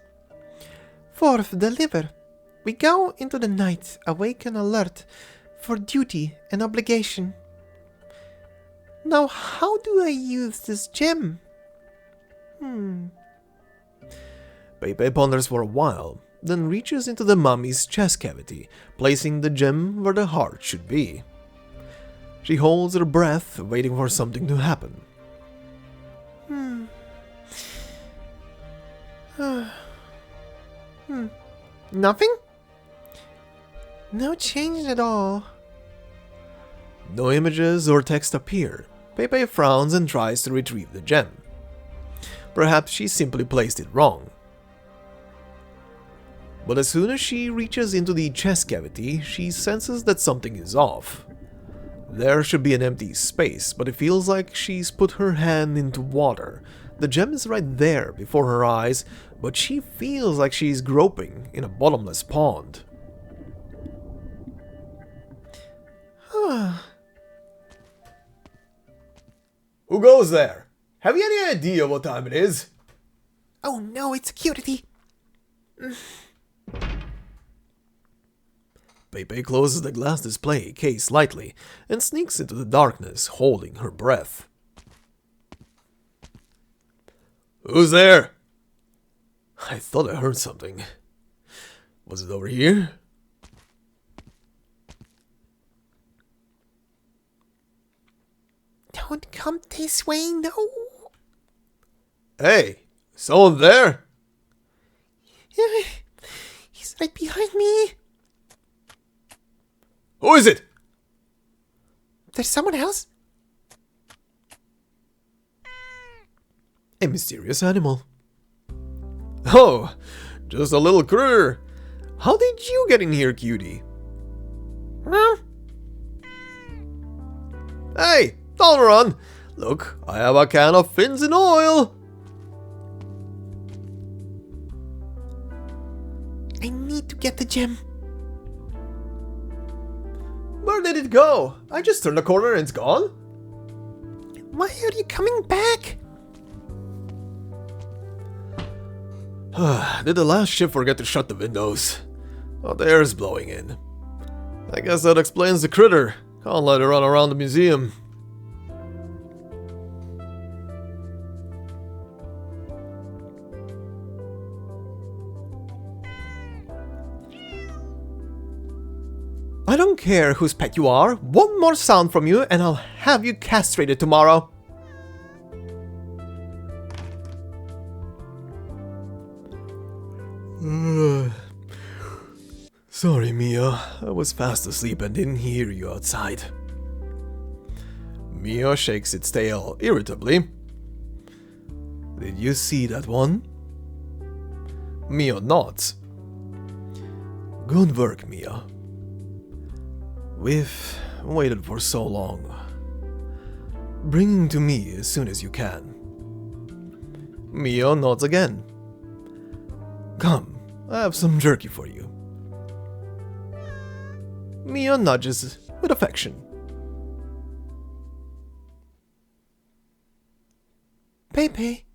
Fourth, the liver. We go into the night, awake and alert, for duty and obligation. Now, how do I use this gem?
Pepe ponders for a while, then reaches into the mummy's chest cavity, placing the gem where the heart should be. She holds her breath, waiting for something to happen.
Nothing? No change at all.
No images or text appear. Pepe frowns and tries to retrieve the gem. Perhaps she simply placed it wrong. But as soon as she reaches into the chest cavity, she senses that something is off. There should be an empty space, but it feels like she's put her hand into water. The gem is right there before her eyes, but she feels like she's groping in a bottomless pond. Who goes there? Have you any idea what time it is?
Oh no, it's security.
Pepe closes the glass display case lightly and sneaks into the darkness, holding her breath. Who's there? I thought I heard something. Was it over here?
Don't come this way, no.
Hey, someone there?
He's right behind me.
Who is it?
There's someone else?
A mysterious animal. Oh, just a little critter. How did you get in here, cutie?
Huh?
Hey, don't run. Look, I have a can of fins in oil.
I need to get the gem.
Where did it go? I just turned the corner and it's gone.
Why are you coming back?
Did the last ship forget to shut the windows? Oh, the air's blowing in. I guess that explains the critter. Can't let her run around the museum. I don't care whose pet you are. One more sound from you and I'll have you castrated tomorrow. Sorry, Mia. I was fast asleep and didn't hear you outside. Mia shakes its tail irritably. Did you see that one? Mia nods.
Good work, Mia. We've waited for so long. Bring him to me as soon as you can.
Mia nods again.
Come, I have some jerky for you.
Mia nudges with affection.
Pepe,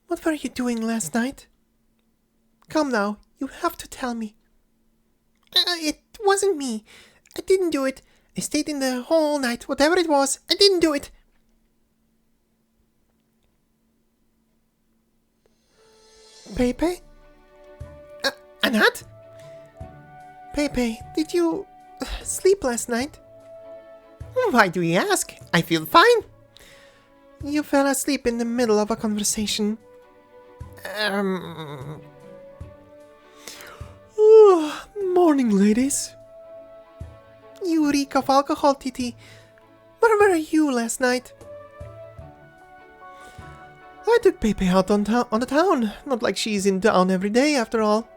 what were you doing last night? Come now, you have to tell me. It wasn't me. I didn't do it. I stayed in the whole night, whatever it was. I didn't do it. Pepe? Anat? Pepe, did you sleep last night? Why do you ask? I feel fine. You fell asleep in the middle of a conversation. Morning, ladies. You reek of alcohol, Titi. Where were you last night? I took Pepe out on the town. Not like she's in town every day, after all.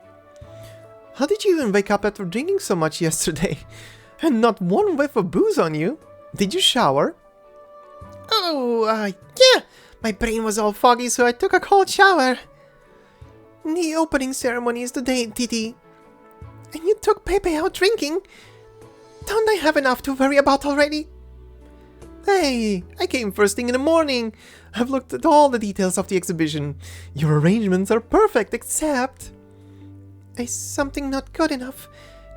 How did you even wake up after drinking so much yesterday? And not one whiff of booze on you? Did you shower? Oh, yeah. My brain was all foggy, so I took a cold shower. The opening ceremony is today, Titi. And you took Pepe out drinking? Don't I have enough to worry about already? Hey, I came first thing in the morning. I've looked at all the details of the exhibition. Your arrangements are perfect, except... Is something not good enough?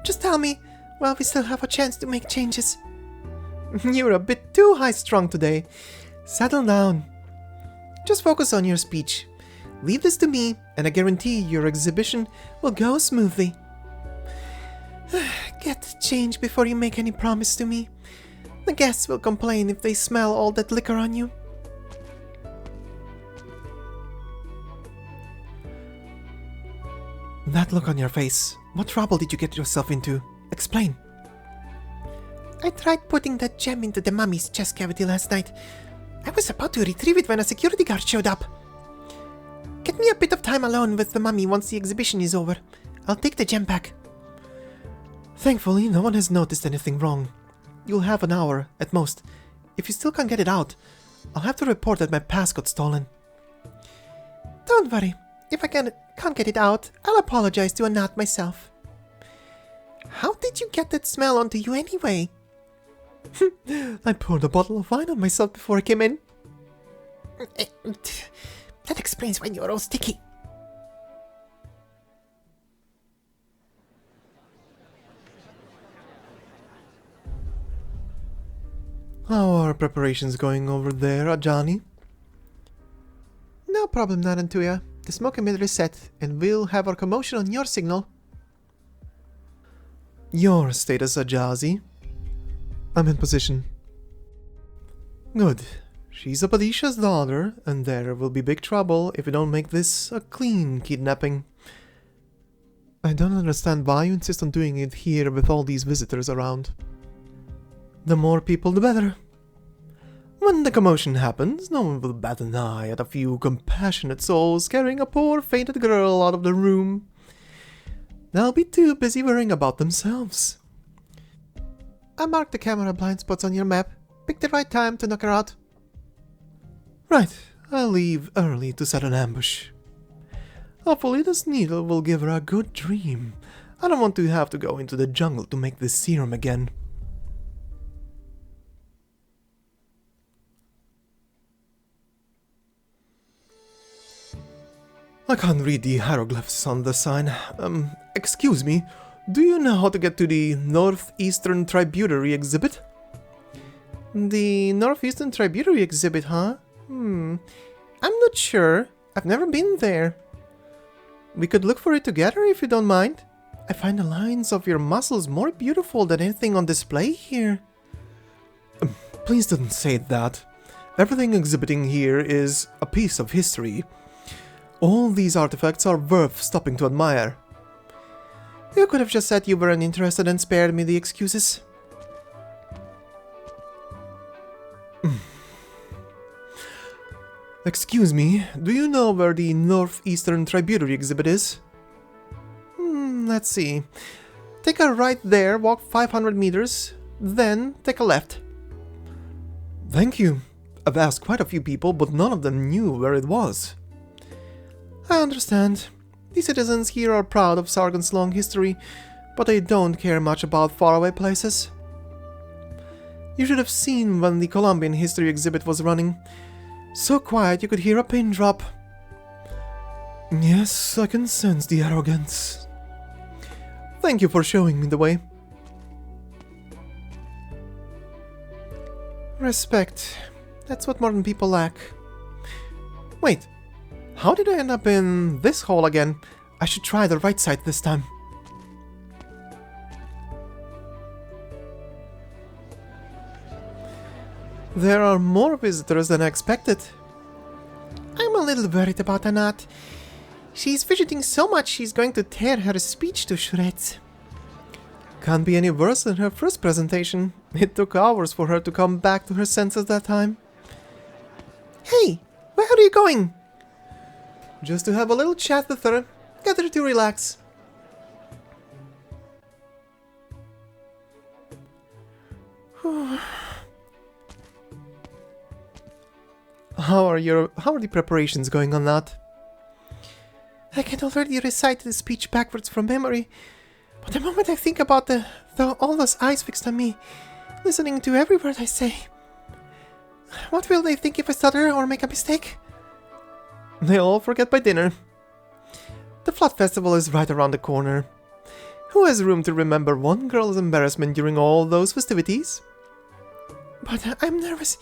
Just tell me, while we still have a chance to make changes. You're a bit too high-strung today. Settle down. Just focus on your speech. Leave this to me, and I guarantee your exhibition will go smoothly. Get change before you make any promise to me. The guests will complain if they smell all that liquor on you. That look on your face. What trouble did you get yourself into? Explain. I tried putting that gem into the mummy's chest cavity last night. I was about to retrieve it when a security guard showed up. Get me a bit of time alone with the mummy once the exhibition is over. I'll take the gem back. Thankfully, no one has noticed anything wrong. You'll have an hour, at most. If you still can't get it out, I'll have to report that my pass got stolen. Don't worry. If I can't get it out, I'll apologize to Anat myself. How did you get that smell onto you anyway? I poured a bottle of wine on myself before I came in. That explains why you're all sticky. How are preparations going over there, Ajani? No problem, Narantuya. The smoke emitter is set, and we'll have our commotion on your signal. Your status, Ajazi? I'm in position. Good. She's a Padisha's daughter, and there will be big trouble if we don't make this a clean kidnapping. I don't understand why you insist on doing it here with all these visitors around. The more people, the better. When the commotion happens, no one will bat an eye at a few compassionate souls carrying a poor fainted girl out of the room. They'll be too busy worrying about themselves. I marked the camera blind spots on your map. Pick the right time to knock her out. Right, I'll leave early to set an ambush. Hopefully this needle will give her a good dream. I don't want to have to go into the jungle to make this serum again. I can't read the hieroglyphs on the sign. Excuse me, do you know how to get to the Northeastern Tributary exhibit? The Northeastern Tributary exhibit, huh? I'm not sure. I've never been there. We could look for it together if you don't mind. I find the lines of your muscles more beautiful than anything on display here. Please don't say that. Everything exhibiting here is a piece of history. All these artifacts are worth stopping to admire. You could have just said you weren't interested and spared me the excuses.
Excuse me, do you know where the Northeastern Tributary exhibit is? Let's see. Take a right there, walk 500 meters, then take a left. Thank you. I've asked quite a few people, but none of them knew where it was. I understand. The citizens here are proud of Sargon's long history, but they don't care much about faraway places. You should have seen when the Colombian history exhibit was running. So quiet you could hear a pin drop. Yes, I can sense the arrogance. Thank you for showing me the way. Respect. That's what modern people lack. Wait, how did I end up in this hole again? I should try the right side this time. There are more visitors than I expected. I'm a little worried about Anat. She's fidgeting so much she's going to tear her speech to shreds. Can't be any worse than her first presentation. It took hours for her to come back to her senses that time. Hey, where are you going? Just to have a little chat with her. Get her to relax. How are the preparations going on that? I can already recite the speech backwards from memory, but the moment I think about all those eyes fixed on me, listening to every word I say, what will they think if I stutter or make a mistake? They'll all forget by dinner. The Flood Festival is right around the corner. Who has room to remember one girl's embarrassment during all those festivities? But I'm nervous.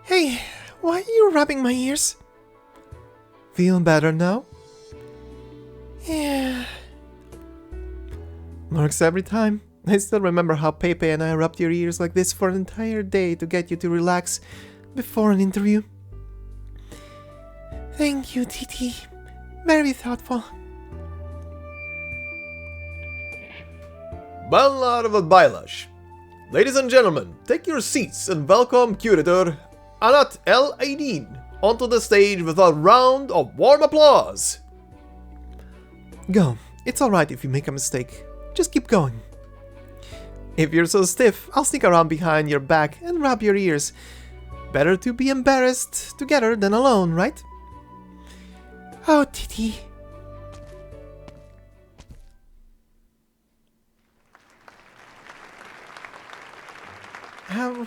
Hey, why are you rubbing my ears? Feel better now? Yeah. Works every time. I still remember how Pepe and I rubbed your ears like this for an entire day to get you to relax before an interview. Thank you, Titi. Very thoughtful.
Banlar of Bailash. Ladies and gentlemen, take your seats and welcome curator Anat El-Aydin onto the stage with a round of warm applause.
Go. It's alright if you make a mistake. Just keep going. If you're so stiff, I'll sneak around behind your back and rub your ears. Better to be embarrassed together than alone, right? Oh, Titi.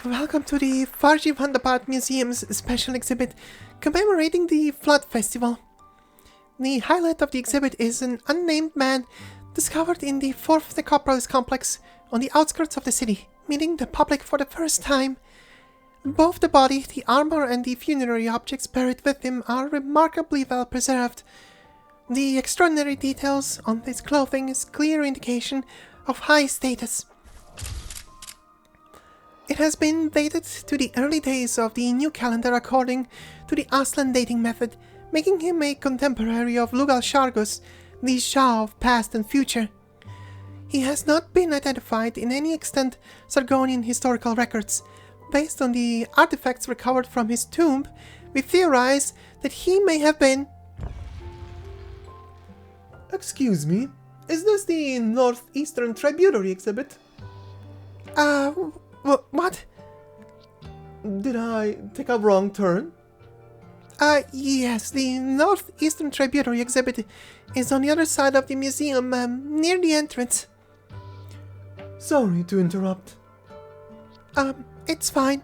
Welcome to the Varjavandabad Museum's special exhibit commemorating the Flood Festival. The highlight of the exhibit is an unnamed man discovered in the fourth necropolis complex on the outskirts of the city, meeting the public for the first time. Both the body, the armor, and the funerary objects buried with him are remarkably well preserved. The extraordinary details on his clothing is clear indication of high status. It has been dated to the early days of the new calendar according to the Aslan dating method, making him a contemporary of Lugalszargus, the Shah of past and future. He has not been identified in any extant Sargonian historical records. Based on the artifacts recovered from his tomb, we theorize that he may have been...
Excuse me, is this the Northeastern Tributary exhibit?
What?
Did I take a wrong turn?
Yes, the Northeastern Tributary exhibit is on the other side of the museum, near the entrance.
Sorry to interrupt.
It's fine.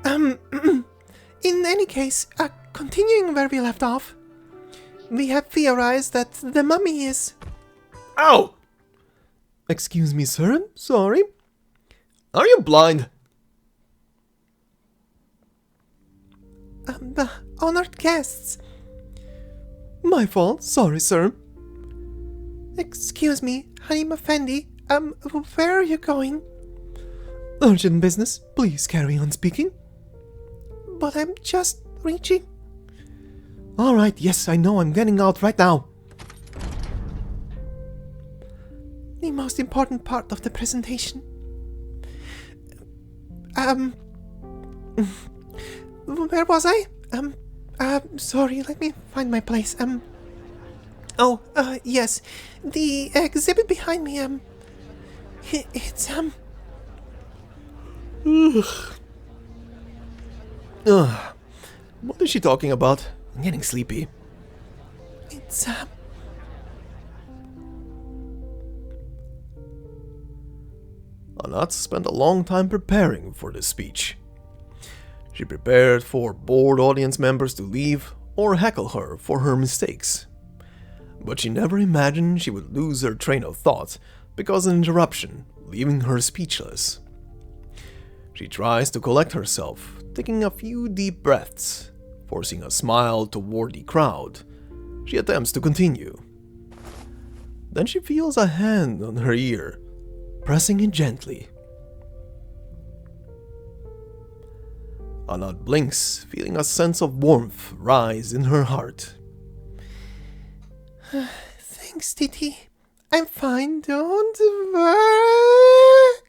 In any case, continuing where we left off, we have theorized that the mummy is...
Ow!
Excuse me, sir. Sorry.
Are you blind?
The honored guests. My fault. Sorry, sir. Excuse me, Halim Effendi. Where are you going? Urgent business. Please carry on speaking. But I'm just reaching. Alright, yes, I know. I'm getting out right now. The most important part of the presentation.
Where was I? Sorry, let me find my place. Yes. The exhibit behind me, it's,
What is she talking about? I'm getting sleepy.
It's,
Anat spent a long time preparing for this speech. She prepared for bored audience members to leave or heckle her for her mistakes. But she never imagined she would lose her train of thought because of an interruption, leaving her speechless. She tries to collect herself, taking a few deep breaths, forcing a smile toward the crowd. She attempts to continue. Then she feels a hand on her ear, pressing it gently. Anat blinks, feeling a sense of warmth rise in her heart.
Thanks, Titi. I'm fine, don't worry.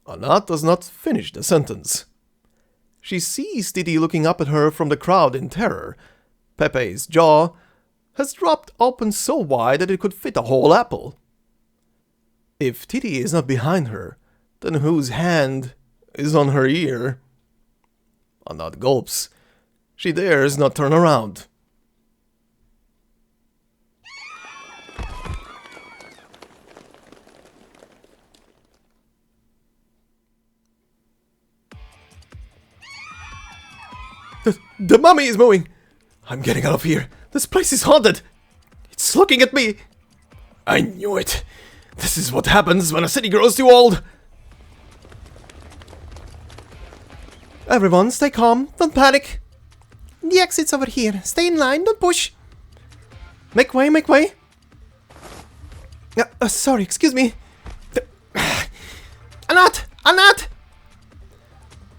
Anat does not finish the sentence. She sees Titi looking up at her from the crowd in terror. Pepe's jaw has dropped open so wide that it could fit a whole apple. If Titi is not behind her, then whose hand is on her ear? Anat gulps. She dares not turn around. The mummy is moving! I'm getting out of here. This place is haunted. It's looking at me. I knew it. This is what happens when a city grows too old.
Everyone, stay calm. Don't panic. The exit's over here. Stay in line. Don't push. Make way, make way. Sorry, excuse me. Anat! Anat!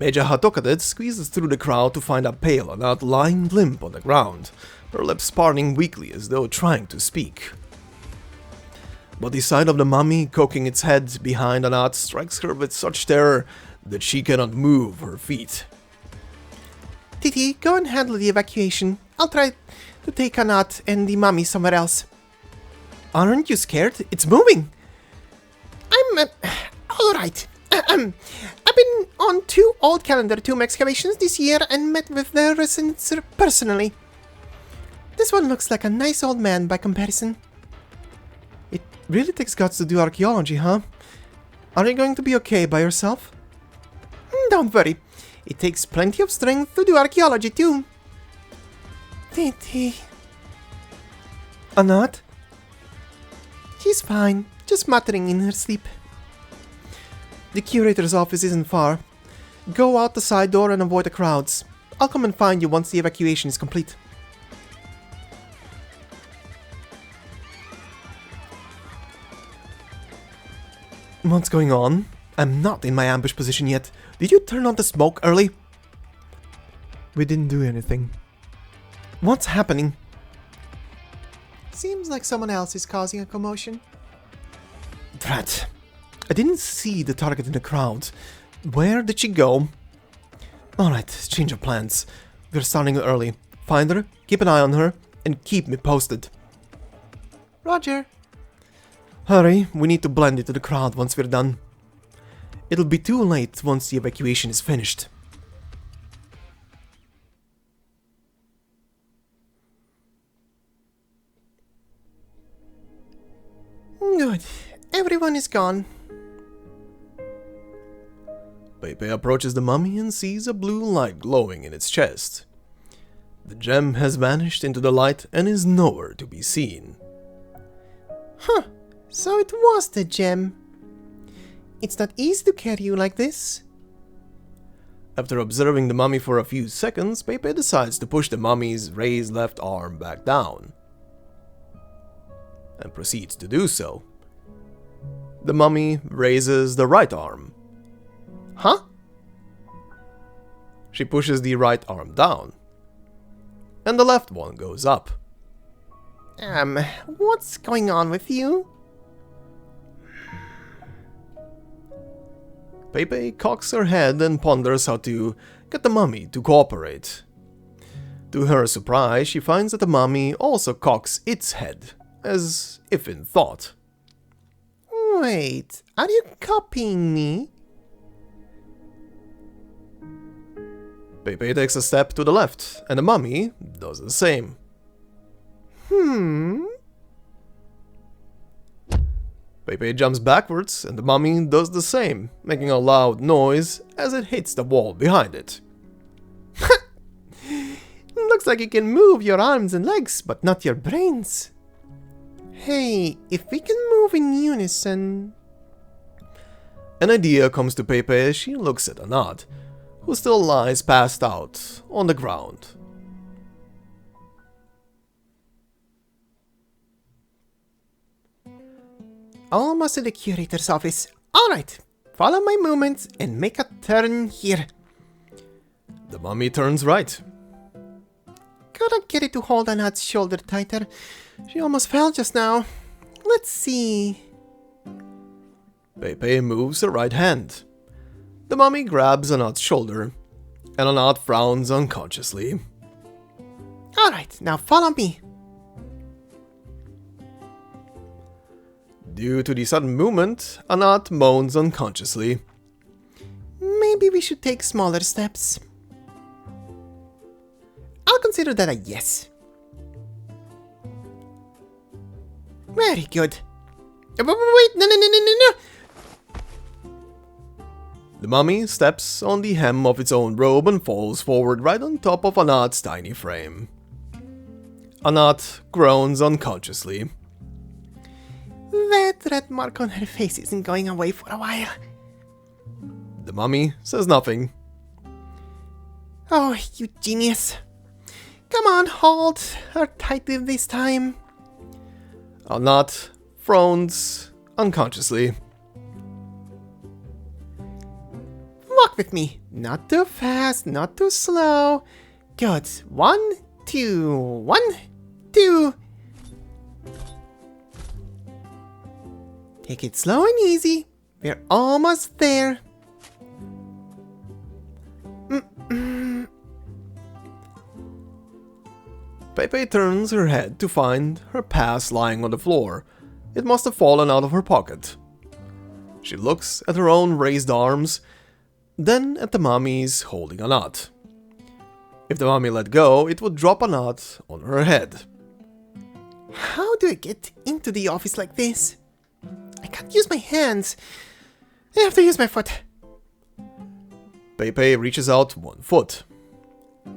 Medjehtiqedti squeezes through the crowd to find a pale Anat lying limp on the ground, her lips parting weakly as though trying to speak. But the sight of the mummy coking its head behind Anat strikes her with such terror that she cannot move her feet.
Titi, go and handle the evacuation. I'll try to take Anat and the mummy somewhere else.
Aren't you scared? It's moving!
I'm, alright. I've been on 2 old calendar tomb excavations this year and met with the residents personally. This one looks like a nice old man by comparison.
It really takes guts to do archaeology, huh? Are you going to be okay by yourself?
Don't worry. It takes plenty of strength to do archaeology too. Titi.
Anat?
She's fine, just muttering in her sleep.
The curator's office isn't far. Go out the side door and avoid the crowds. I'll come and find you once the evacuation is complete. What's going on? I'm not in my ambush position yet. Did you turn on the smoke early? We didn't do anything. What's happening?
Seems like someone else is causing a commotion.
Drat. I didn't see the target in the crowd. Where did she go? Alright, change of plans. We're starting early. Find her, keep an eye on her, and keep me posted.
Roger.
Hurry, we need to blend into the crowd once we're done. It'll be too late once the evacuation is finished.
Good. Everyone is gone.
Pepe approaches the mummy and sees a blue light glowing in its chest. The gem has vanished into the light and is nowhere to be seen.
Huh. So it was the gem. It's not easy to carry you like this.
After observing the mummy for a few seconds, Pepe decides to push the mummy's raised left arm back down, and proceeds to do so. The mummy raises the right arm.
Huh?
She pushes the right arm down, and the left one goes up.
What's going on with you?
Pepe cocks her head and ponders how to get the mummy to cooperate. To her surprise, she finds that the mummy also cocks its head, as if in thought.
Wait, are you copying me?
Pepe takes a step to the left, and the mummy does the same. Pepe jumps backwards, and the mummy does the same, making a loud noise as it hits the wall behind it.
Looks like you can move your arms and legs, but not your brains. Hey, if we can move in unison...
An idea comes to Pepe as she looks at Anat, who still lies passed out on the ground.
Almost to the curator's office. Alright, follow my movements and make a turn here.
The mummy turns right.
Gotta get it to hold Anat's shoulder tighter. She almost fell just now. Let's see.
Pepe moves her right hand. The mummy grabs Anat's shoulder, and Anat frowns unconsciously.
Alright, now follow me.
Due to the sudden movement, Anat moans unconsciously.
Maybe we should take smaller steps. I'll consider that a yes. Very good. Wait, no.
The mummy steps on the hem of its own robe and falls forward right on top of Anat's tiny frame. Anat groans unconsciously.
That red mark on her face isn't going away for a while.
The mummy says nothing.
Oh, you genius. Come on, hold her tightly this time.
Anat frowns unconsciously.
Walk with me. Not too fast, not too slow. Good. 1, 2, 1, 2. Take it slow and easy. We're almost there.
Pepe turns her head to find her pass lying on the floor. It must have fallen out of her pocket. She looks at her own raised arms, then at the mummy's holding Anat. If the mummy let go, it would drop Anat on her head.
How do I get into the office like this? I can't use my hands. I have to use my foot.
Pepe reaches out 1 foot.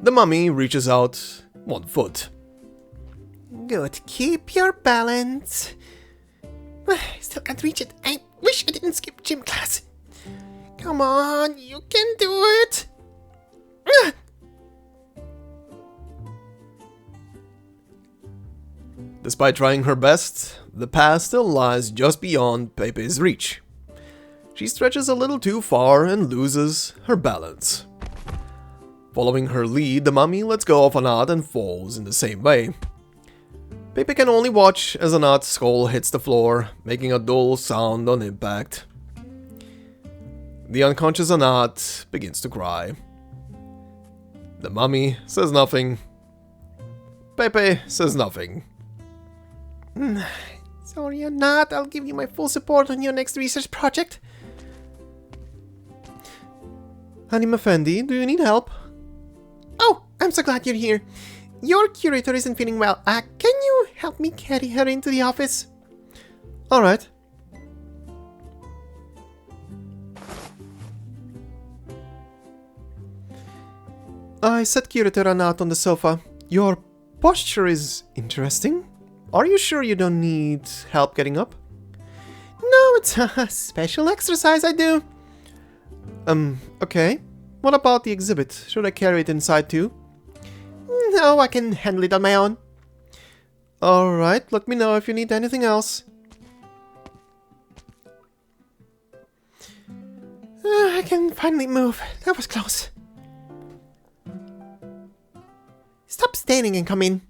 The mummy reaches out 1 foot.
Good. Keep your balance. I still can't reach it. I wish I didn't skip gym class. Come on, you can do it.
Despite trying her best, the pass still lies just beyond Pepe's reach. She stretches a little too far and loses her balance. Following her lead, the mummy lets go of Anat and falls in the same way. Pepe can only watch as Anat's skull hits the floor, making a dull sound on impact. The unconscious Anat begins to cry. The mummy says nothing. Pepe says nothing.
Sorry, Anat. I'll give you my full support on your next research project.
Hanim Effendi, do you need help?
Oh, I'm so glad you're here. Your curator isn't feeling well. Can you help me carry her into the office?
Alright. I set Curator Anat on the sofa. Your posture is interesting. Are you sure you don't need help getting up?
No, it's a special exercise I do.
Okay. What about the exhibit? Should I carry it inside too?
No, I can handle it on my own.
Alright, let me know if you need anything else.
I can finally move. That was close. Stop standing and come in.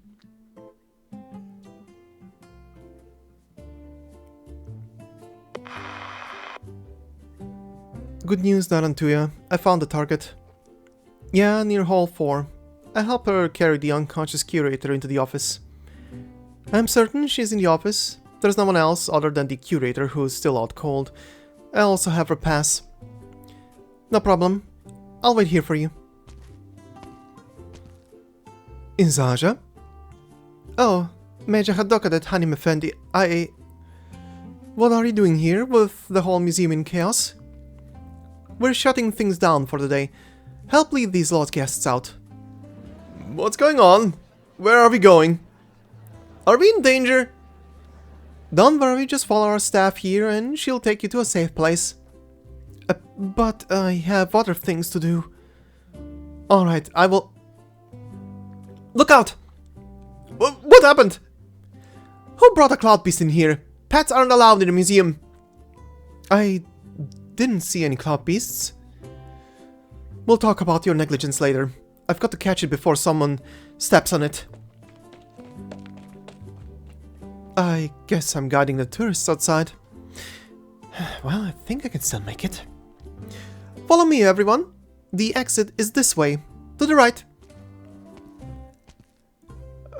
Good news, Narantuya. I found the target. Yeah, near Hall 4. I help her carry the unconscious curator into the office. I'm certain she's in the office. There's no one else other than the curator who's still out cold. I also have her pass. No problem. I'll wait here for you. Inzaja? Oh, Medjehtiqedti Hanim Effendi, What are you doing here with the whole museum in chaos? We're shutting things down for the day. Help lead these lost guests out. What's going on? Where are we going? Are we in danger? Don't worry, just follow our staff here and she'll take you to a safe place. But I have other things to do. Alright, I will... Look out! What happened? Who brought a cloud beast in here? Pets aren't allowed in the museum. I didn't see any cloud beasts. We'll talk about your negligence later. I've got to catch it before someone steps on it. I guess I'm guiding the tourists outside. Well, I think I can still make it. Follow me, everyone. The exit is this way, to the right.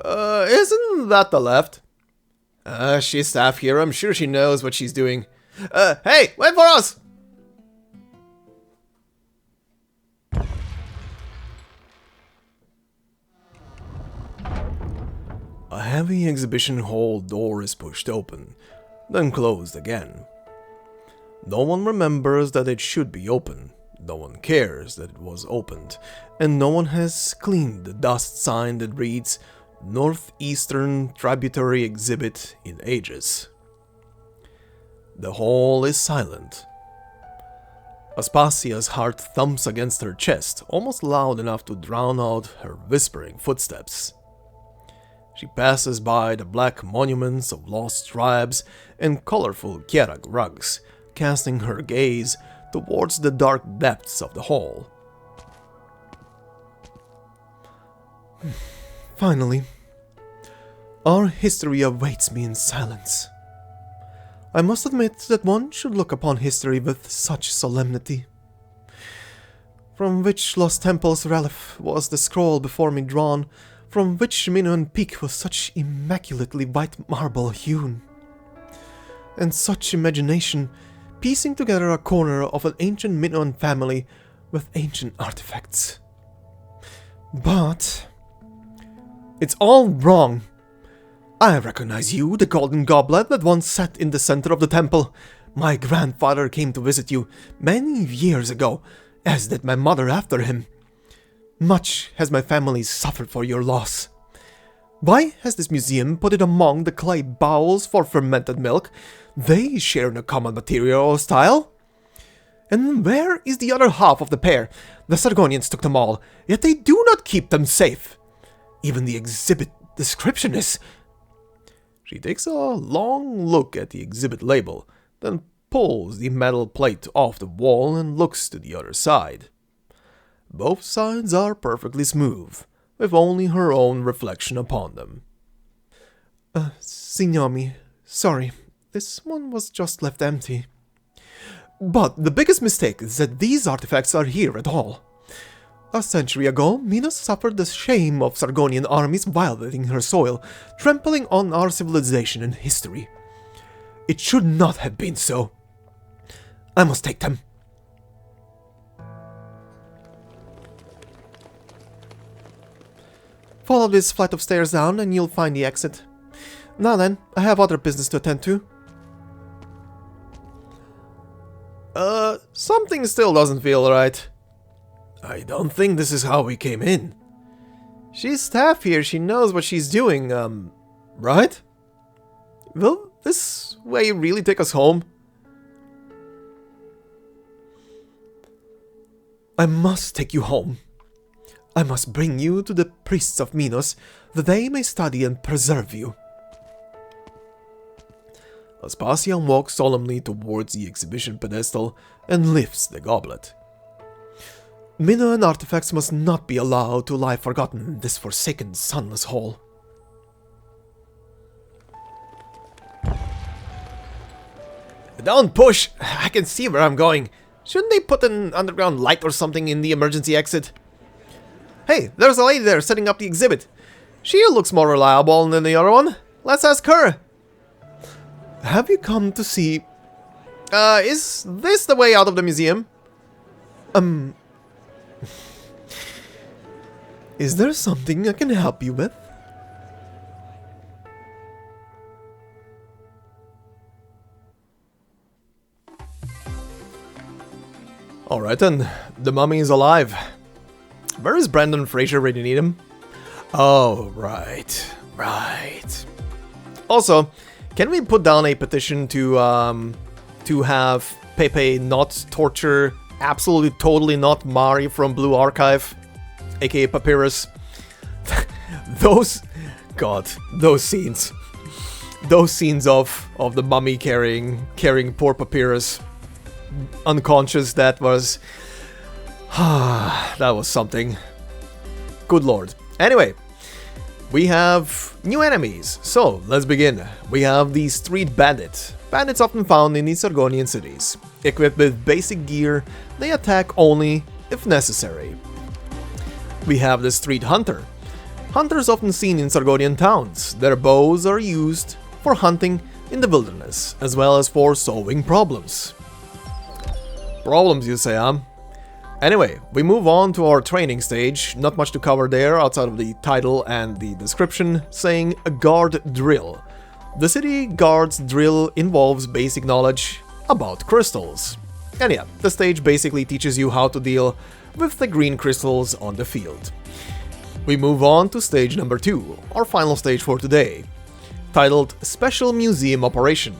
Isn't that the left? She's staff here. I'm sure she knows what she's doing. Hey, wait for us! A heavy exhibition hall door is pushed open, then closed again. No one remembers that it should be open, no one cares that it was opened, and no one has cleaned the dust sign that reads Northeastern Tributary Exhibit in ages. The hall is silent. Aspasia's heart thumps against her chest, almost loud enough to drown out her whispering footsteps. She passes by the black monuments of lost tribes and colorful Kierak rugs, casting her gaze towards the dark depths of the hall. Finally, our history awaits me in silence. I must admit that one should look upon history with such solemnity. From which lost temple's relief was the scroll before me drawn? From which Minoan peak was such immaculately white marble hewn? And such imagination, piecing together a corner of an ancient Minoan family with ancient artifacts. But it's all wrong. I recognize you, the golden goblet that once sat in the center of the temple. My grandfather came to visit you many years ago, as did my mother after him. Much has my family suffered for your loss. Why has this museum put it among the clay bowls for fermented milk? They share in a common material or style. And where is the other half of the pair? The Sargonians took them all, yet they do not keep them safe. Even the exhibit description is... She takes a long look at the exhibit label, then pulls the metal plate off the wall and looks to the other side. Both sides are perfectly smooth, with only her own reflection upon them. Signomi, sorry, this one was just left empty. But the biggest mistake is that these artifacts are here at all. A century ago, Minos suffered the shame of Sargonian armies violating her soil, trampling on our civilization and history. It should not have been so. I must take them. Follow this flight of stairs down and you'll find the exit. Now then, I have other business to attend to. Something still doesn't feel right. I don't think this is how we came in. She's staff here, she knows what she's doing, right? Will this way really take us home? I must take you home. I must bring you to the priests of Minos, that they may study and preserve you. Aspasia walks solemnly towards the exhibition pedestal and lifts the goblet. Minoan artifacts must not be allowed to lie forgotten in this forsaken, sunless hall. Don't push! I can see where I'm going. Shouldn't they put an underground light or something in the emergency exit? Hey, there's a lady there setting up the exhibit. She looks more reliable than the other one. Let's ask her. Have you come to see... is this the way out of the museum? Is there something I can help you with? Alright then, the mummy is alive. Where is Brandon Fraser when you need him? Oh, right. Also, can we put down a petition to have Pepe not torture absolutely totally not Mari from Blue Archive, aka Papyrus? those scenes of the mummy carrying poor Papyrus unconscious, that was something. Good lord. Anyway, we have new enemies, so let's begin. We have the street bandit. Bandits often found in the Sargonian cities. Equipped with basic gear, they attack only if necessary. We have the street hunter. Hunters often seen in Sargonian towns. Their bows are used for hunting in the wilderness, as well as for solving problems. Problems, you say, huh? Anyway, we move on to our training stage. Not much to cover there outside of the title and the description saying a guard drill. The city guard's drill involves basic knowledge about crystals. And yeah, the stage basically teaches you how to deal with the green crystals on the field. We move on to stage number 2, our final stage for today, titled Special Museum Operation.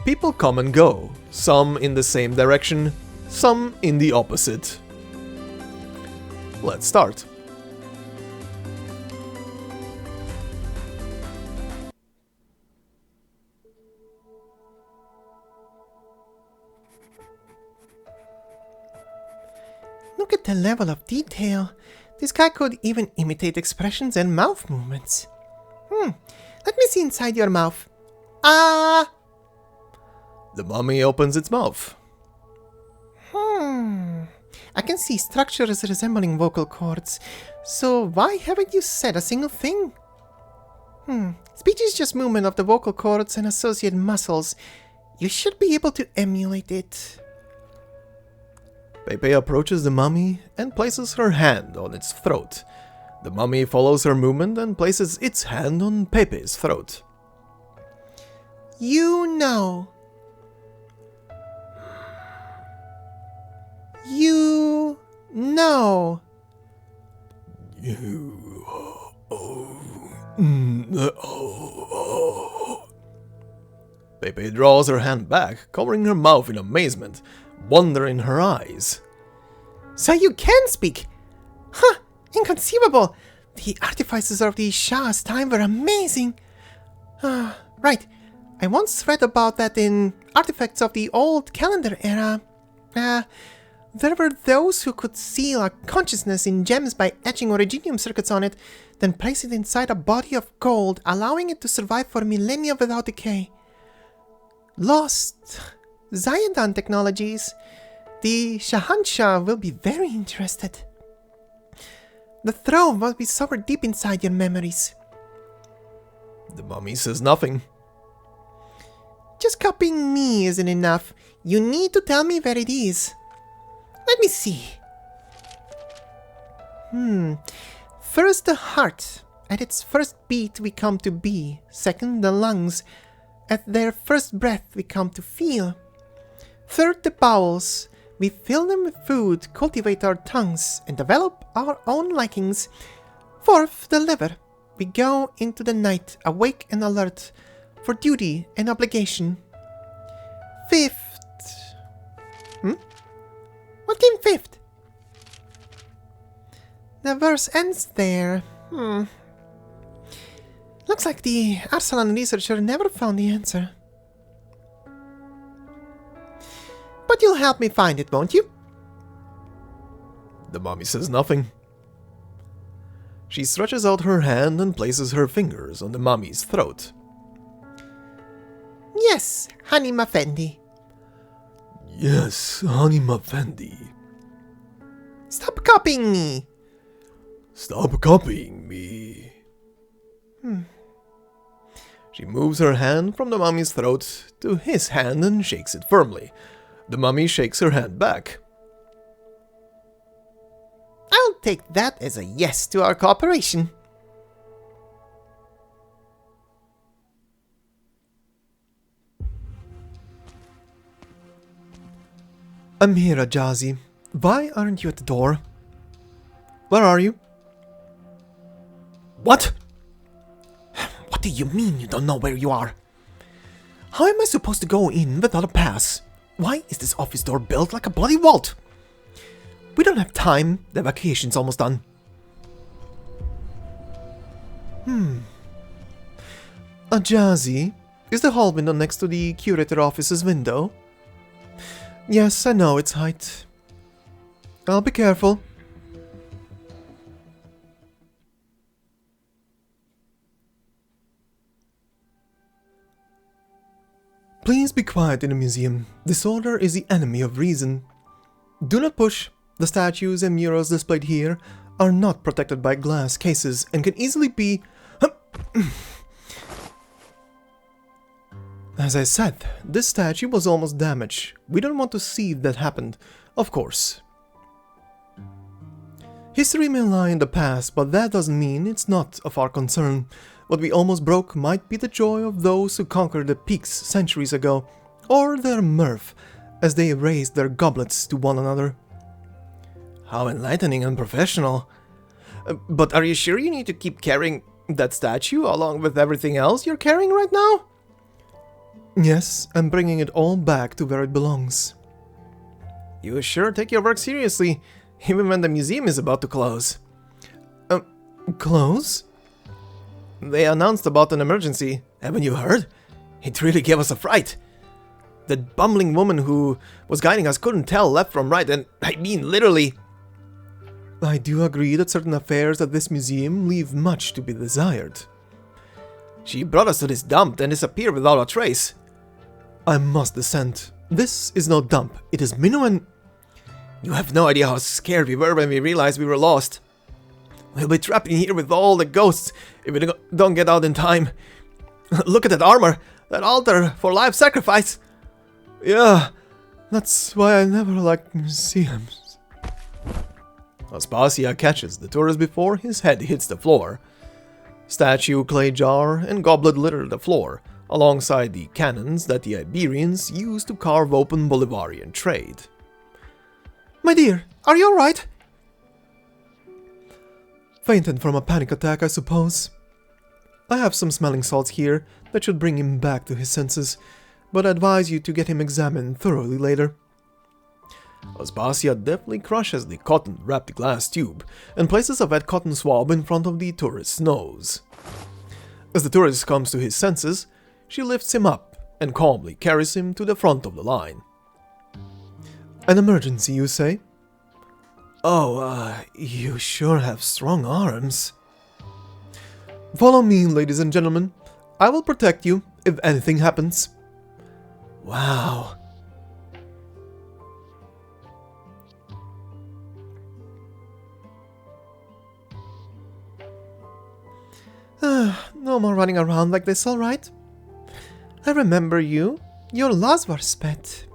People come and go, some in the same direction, some in the opposite. Let's start.
Look at the level of detail. This guy could even imitate expressions and mouth movements. Let me see inside your mouth. Ah!
The mummy opens its mouth.
I can see structures resembling vocal cords. So why haven't you said a single thing? Speech is just movement of the vocal cords and associated muscles. You should be able to emulate it.
Pepe approaches the mummy and places her hand on its throat. The mummy follows her movement and places its hand on Pepe's throat.
You know. You know.
Pepe draws her hand back, covering her mouth in amazement, wonder in her eyes.
So you can speak? Huh, inconceivable. The artifices of the Shah's time were amazing. Right, I once read about that in artifacts of the old calendar era. There were those who could seal a consciousness in gems by etching originium circuits on it, then place it inside a body of gold, allowing it to survive for millennia without decay. Lost Zayadan technologies. The Shahanshah will be very interested. The throne must be sovered deep inside your memories.
The mummy says nothing.
Just copying me isn't enough. You need to tell me where it is. Let me see. First the heart. At its first beat we come to be. Second the lungs. At their first breath we come to feel. Third the bowels. We fill them with food, cultivate our tongues, and develop our own likings. Fourth the liver. We go into the night, awake and alert, for duty and obligation. Fifth. What came fifth? The verse ends there. Looks like the Arsalan researcher never found the answer. But you'll help me find it, won't you?
The mummy says nothing. She stretches out her hand and places her fingers on the mummy's throat.
Yes, Hanim Effendi.
Yes, Hanim Effendi.
Stop copying me!
Stop copying me.
She moves her hand from the mummy's throat to his hand and shakes it firmly. The mummy shakes her hand back.
I'll take that as a yes to our cooperation.
I'm here, Ajazi. Why aren't you at the door? Where are you?
What? What do you mean you don't know where you are? How am I supposed to go in without a pass? Why is this office door built like a bloody vault? We don't have time. The vacation's almost done.
Ajazi, is the hall window next to the curator office's window? Yes, I know it's height. I'll be careful. Please be quiet in the museum. Disorder is the enemy of reason. Do not push. The statues and murals displayed here are not protected by glass cases and can easily be... As I said, this statue was almost damaged. We don't want to see if that happened, of course. History may lie in the past, but that doesn't mean it's not of our concern. What we almost broke might be the joy of those who conquered the peaks centuries ago, or their mirth as they raised their goblets to one another. How enlightening and professional. But are you sure you need to keep carrying that statue along with everything else you're carrying right now? Yes, I'm bringing it all back to where it belongs. You sure take your work seriously, even when the museum is about to close. Close? They announced about an emergency. Haven't you heard? It really gave us a fright. The bumbling woman who was guiding us couldn't tell left from right, and I mean literally. I do agree that certain affairs at this museum leave much to be desired. She brought us to this dump and disappeared without a trace. I must dissent. This is no dump. It is Mino and... You have no idea how scared we were when we realized we were lost. We'll be trapped in here with all the ghosts if we don't get out in time. Look at that armor, that altar for life sacrifice. Yeah, that's why I never liked museums. Aspasia catches the tourist before his head hits the floor. Statue, clay jar, and goblet litter the floor, alongside the cannons that the Iberians used to carve open Bolivarian trade. My dear, are you alright? Fainted from a panic attack, I suppose. I have some smelling salts here that should bring him back to his senses, but I advise you to get him examined thoroughly later. Aspasia deftly crushes the cotton-wrapped glass tube and places a wet cotton swab in front of the tourist's nose. As the tourist comes to his senses, she lifts him up and calmly carries him to the front of the line. An emergency, you say? Oh, you sure have strong arms. Follow me, ladies and gentlemen. I will protect you if anything happens. Wow. No more running around like this, alright? I remember you. You're Lazar's pet.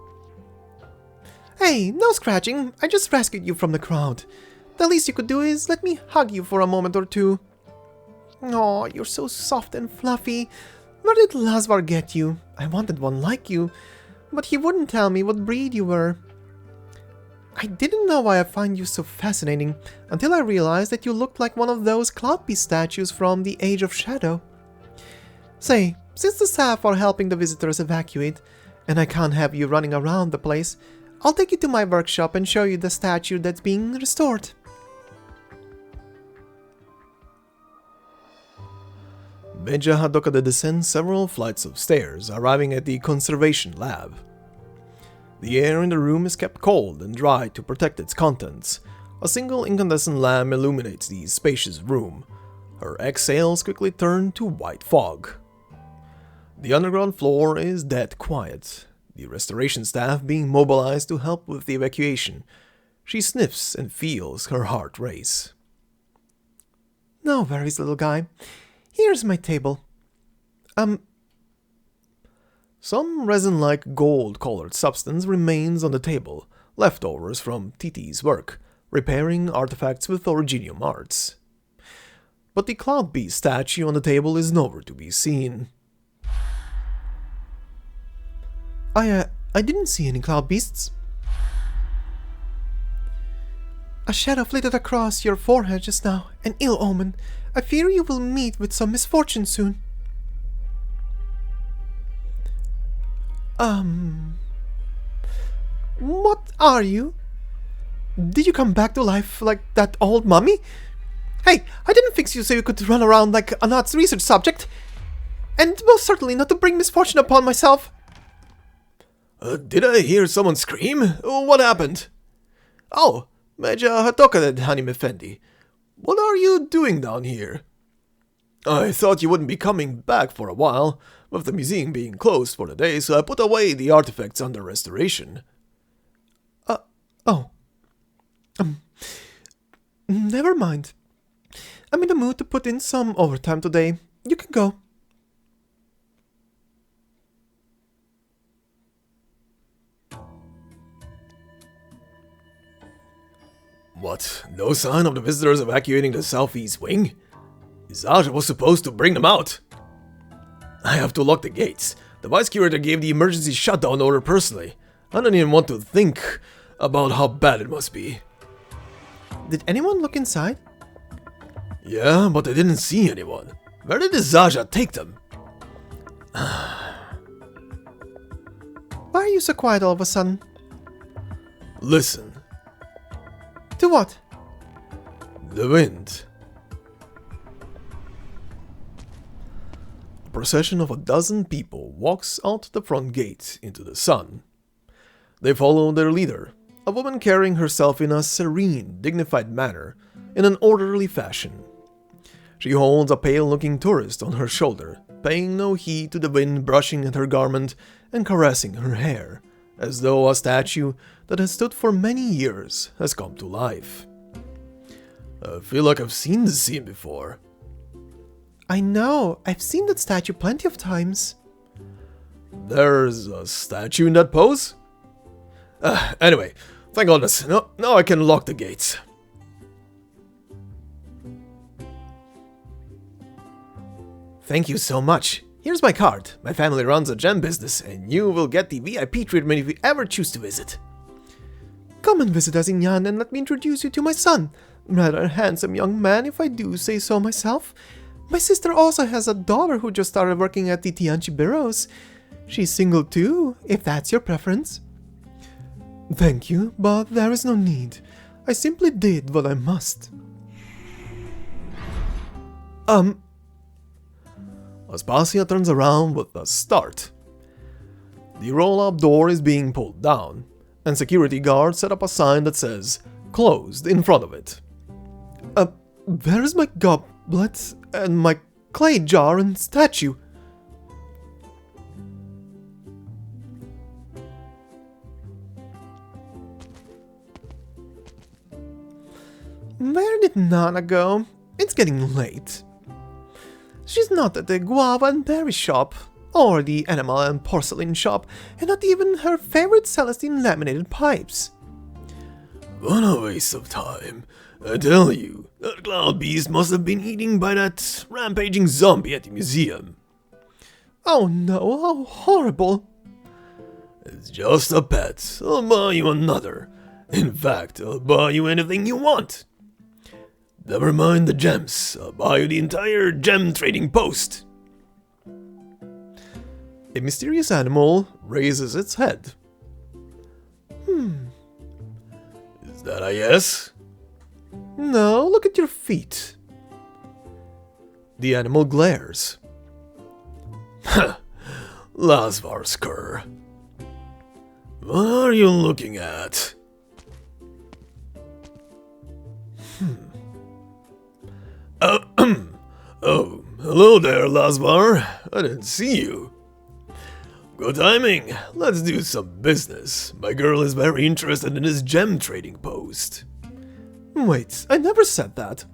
Hey, no scratching. I just rescued you from the crowd. The least you could do is let me hug you for a moment or two. Oh, you're so soft and fluffy. Where did Lazar get you? I wanted one like you, but he wouldn't tell me what breed you were. I didn't know why I find you so fascinating until I realized that you looked like one of those cloud beast statues from the Age of Shadow. Say, since the staff are helping the visitors evacuate, and I can't have you running around the place, I'll take you to my workshop and show you the statue that's being restored. Medjehtiqedti descends several flights of stairs, arriving at the conservation lab. The air in the room is kept cold and dry to protect its contents. A single incandescent lamp illuminates the spacious room. Her exhales quickly turn to white fog. The underground floor is dead quiet. the restoration staff being mobilized to help with the evacuation. She sniffs and feels her heart race.
No worries, little guy. Here's my table.
Some resin-like gold-colored substance remains on the table, leftovers from Titi's work, repairing artifacts with Originium arts. But the Cloud Beast statue on the table is nowhere to be seen.
I didn't see any cloud beasts. A shadow flitted across your forehead just now, an ill omen. I fear you will meet with some misfortune soon. What are you? Did you come back to life like that old mummy? Hey, I didn't fix you so you could run around like Anat's research subject. And most certainly not to bring misfortune upon myself.
Did I hear someone scream? What happened? Oh, Medjehtiqedti, Hanim Effendi. What are you doing down here? I thought you wouldn't be coming back for a while, with the museum being closed for the day, so I put away the artifacts under restoration.
Never mind. I'm in the mood to put in some overtime today. You can go.
What? No sign of the visitors evacuating the southeast wing? Zasha was supposed to bring them out. I have to lock the gates. The vice curator gave the emergency shutdown order personally. I don't even want to think about how bad it must be.
Did anyone look inside?
Yeah, but I didn't see anyone. Where did the Zasha take them?
Why are you so quiet all of a sudden?
Listen.
To what?
The wind.
A procession of 12 people walks out the front gate into the sun. They follow their leader, a woman carrying herself in a serene, dignified manner, in an orderly fashion. She holds a pale-looking tourist on her shoulder, paying no heed to the wind brushing at her garment and caressing her hair, as though a statue that has stood for many years has come to life.
I feel like I've seen this scene before.
I know, I've seen that statue plenty of times.
There's a statue in that pose? Anyway, thank goodness, now I can lock the gates.
Thank you so much. Here's my card. My family runs a gem business, and you will get the VIP treatment if you ever choose to visit.
Come and visit us in Yan and let me introduce you to my son. Rather a handsome young man, if I do say so myself. My sister also has a daughter who just started working at the Tianchi bureaus. She's single too, if that's your preference. Thank you, but there is no need. I simply did what I must.
Aspasia turns around with a start. The roll-up door is being pulled down, and security guards set up a sign that says, "Closed," in front of it.
Where's my goblet and my clay jar and statue? Where did Nana go? It's getting late. She's not at the guava and berry shop, or the animal and porcelain shop, and not even her favorite Celestine laminated pipes.
What a waste of time. I tell you, that cloud beast must have been eaten by that rampaging zombie at the museum.
Oh no, how horrible.
It's just a pet. I'll buy you another. In fact, I'll buy you anything you want. Never mind the gems. I'll buy you the entire gem trading post.
A mysterious animal raises its head.
Is that a yes?
No, look at your feet. The animal glares.
Lasvar's cur. What are you looking at? Oh, hello there, Lasvar. I didn't see you. Good timing. Let's do some business. My girl is very interested in this gem trading post.
Wait, I never said that.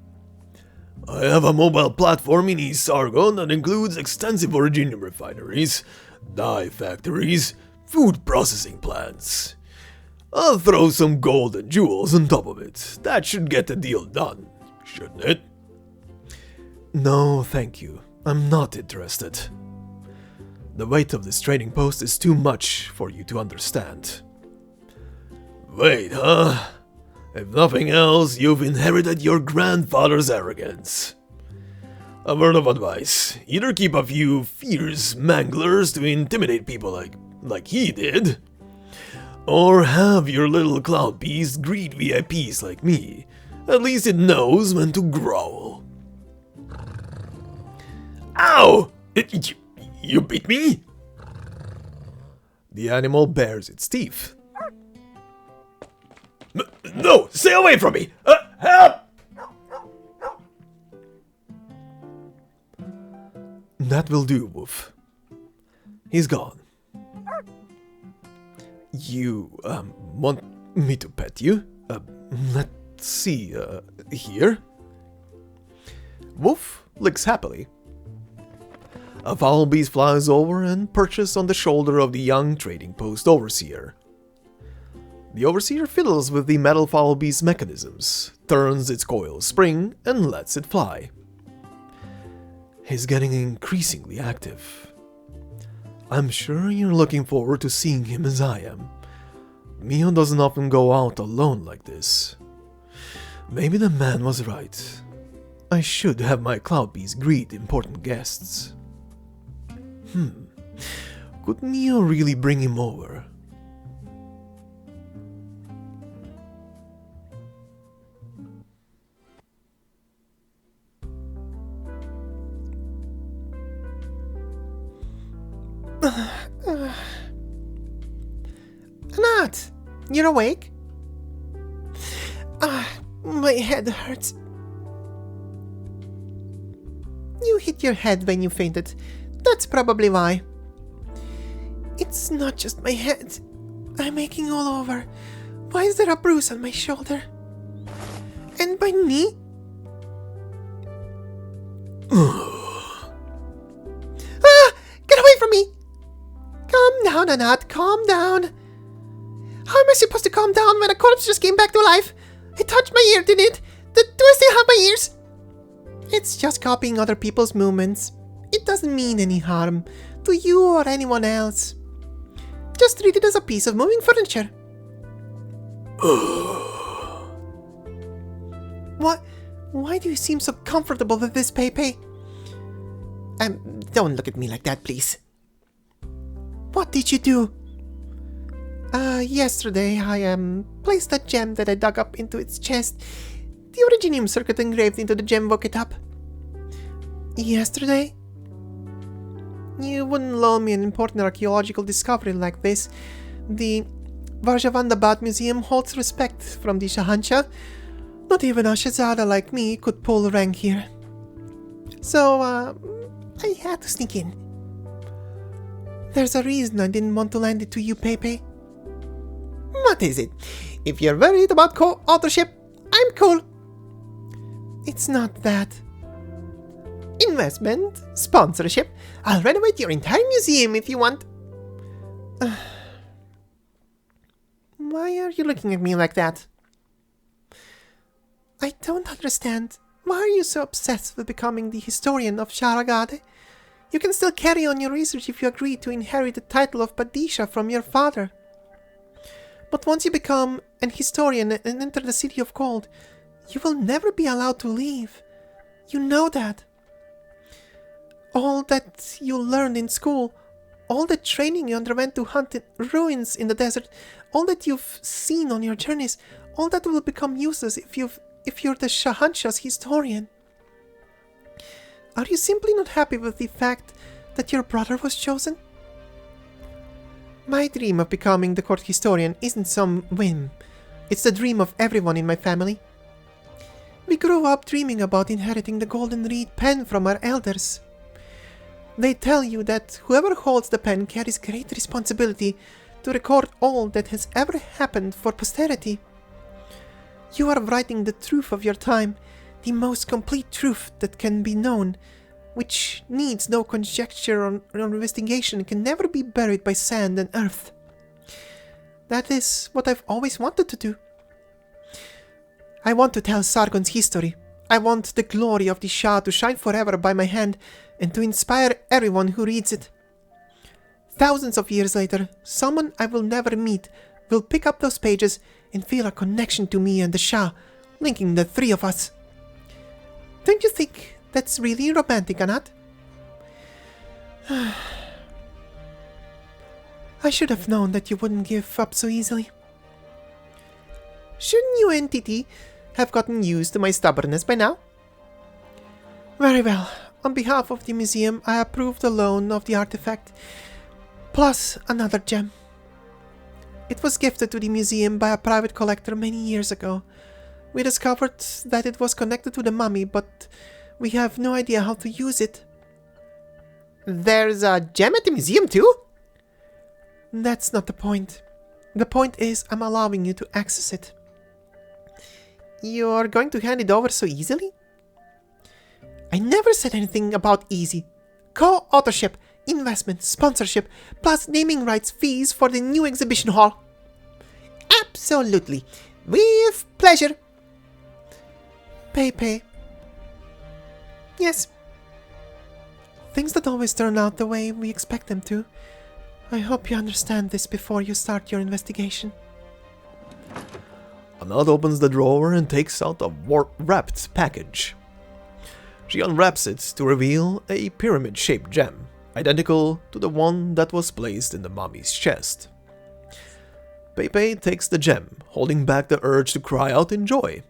I have a mobile platform in East Sargon that includes extensive originium refineries, dye factories, food processing plants. I'll throw some gold and jewels on top of it. That should get the deal done, shouldn't it?
No, thank you. I'm not interested. The weight of this trading post is too much for you to understand.
Wait, huh? If nothing else, you've inherited your grandfather's arrogance. A word of advice, either keep a few fierce manglers to intimidate people like he did, or have your little cloud beast greet VIPs like me. At least it knows when to growl. Ow! You bit me?
The animal bares its teeth.
No! Stay away from me! Help!
That will do, Wolf. He's gone. You, want me to pet you? Let's see, here? Wolf licks happily. A foul beast flies over and perches on the shoulder of the young trading post overseer. The overseer fiddles with the metal foul beast's mechanisms, turns its coil spring, and lets it fly. He's getting increasingly active. I'm sure you're looking forward to seeing him as I am. Mio doesn't often go out alone like this. Maybe the man was right. I should have my cloud beast greet important guests. Could Mio really bring him over?
Anat, you're awake? My head hurts. You hit your head when you fainted. That's probably why. It's not just my head. I'm aching all over. Why is there a bruise on my shoulder? And my knee? Get away from me! Calm down, Anat, calm down. How am I supposed to calm down when a corpse just came back to life? It touched my ear, didn't it? Do I still have my ears? It's just copying other people's movements. It doesn't mean any harm to you or anyone else. Just treat it as a piece of moving furniture. Why do you seem so comfortable with this, Pepe? Don't look at me like that, please. What did you do? Yesterday I placed a gem that I dug up into its chest. The originium circuit engraved into the gem woke it up. Yesterday? You wouldn't loan me an important archaeological discovery like this. The Varjavandabad Museum holds respect from the Shahanshah. Not even a Shahzada like me could pull rank here. So, I had to sneak in. There's a reason I didn't want to lend it to you, Pepe. What is it? If you're worried about co-authorship, I'm cool. It's not that. Investment, sponsorship. I'll renovate your entire museum if you want. Why are you looking at me like that? I don't understand. Why are you so obsessed with becoming the historian of Sharagade? You can still carry on your research if you agree to inherit the title of Padisha from your father. But once you become an historian and enter the City of Gold, you will never be allowed to leave. You know that. All that you learned in school, all the training you underwent to hunt ruins in the desert, all that you've seen on your journeys, all that will become useless if you're the Shahanshah's historian. Are you simply not happy with the fact that your brother was chosen? My dream of becoming the court historian isn't some whim. It's the dream of everyone in my family. We grew up dreaming about inheriting the golden reed pen from our elders. They tell you that whoever holds the pen carries great responsibility to record all that has ever happened for posterity. You are writing the truth of your time, the most complete truth that can be known, which needs no conjecture or investigation and can never be buried by sand and earth. That is what I've always wanted to do. I want to tell Sargon's history. I want the glory of the Shah to shine forever by my hand and to inspire everyone who reads it. Thousands of years later, someone I will never meet will pick up those pages and feel a connection to me and the Shah, linking the three of us. Don't you think that's really romantic, Anat? I should have known that you wouldn't give up so easily. Shouldn't you and Titi have gotten used to my stubbornness by now? Very well. On behalf of the museum, I approve the loan of the artifact, plus another gem. It was gifted to the museum by a private collector many years ago. We discovered that it was connected to the mummy, but we have no idea how to use it. There's a gem at the museum too? That's not the point. The point is I'm allowing you to access it. You're going to hand it over so easily? I never said anything about easy. Co-authorship, investment, sponsorship, plus naming rights fees for the new exhibition hall. Absolutely. With pleasure. Pepe. Yes. Things don't always turn out the way we expect them to. I hope you understand this before you start your investigation.
Anat opens the drawer and takes out a wrapped package. She unwraps it to reveal a pyramid-shaped gem, identical to the one that was placed in the mummy's chest. Pepe takes the gem, holding back the urge to cry out in joy.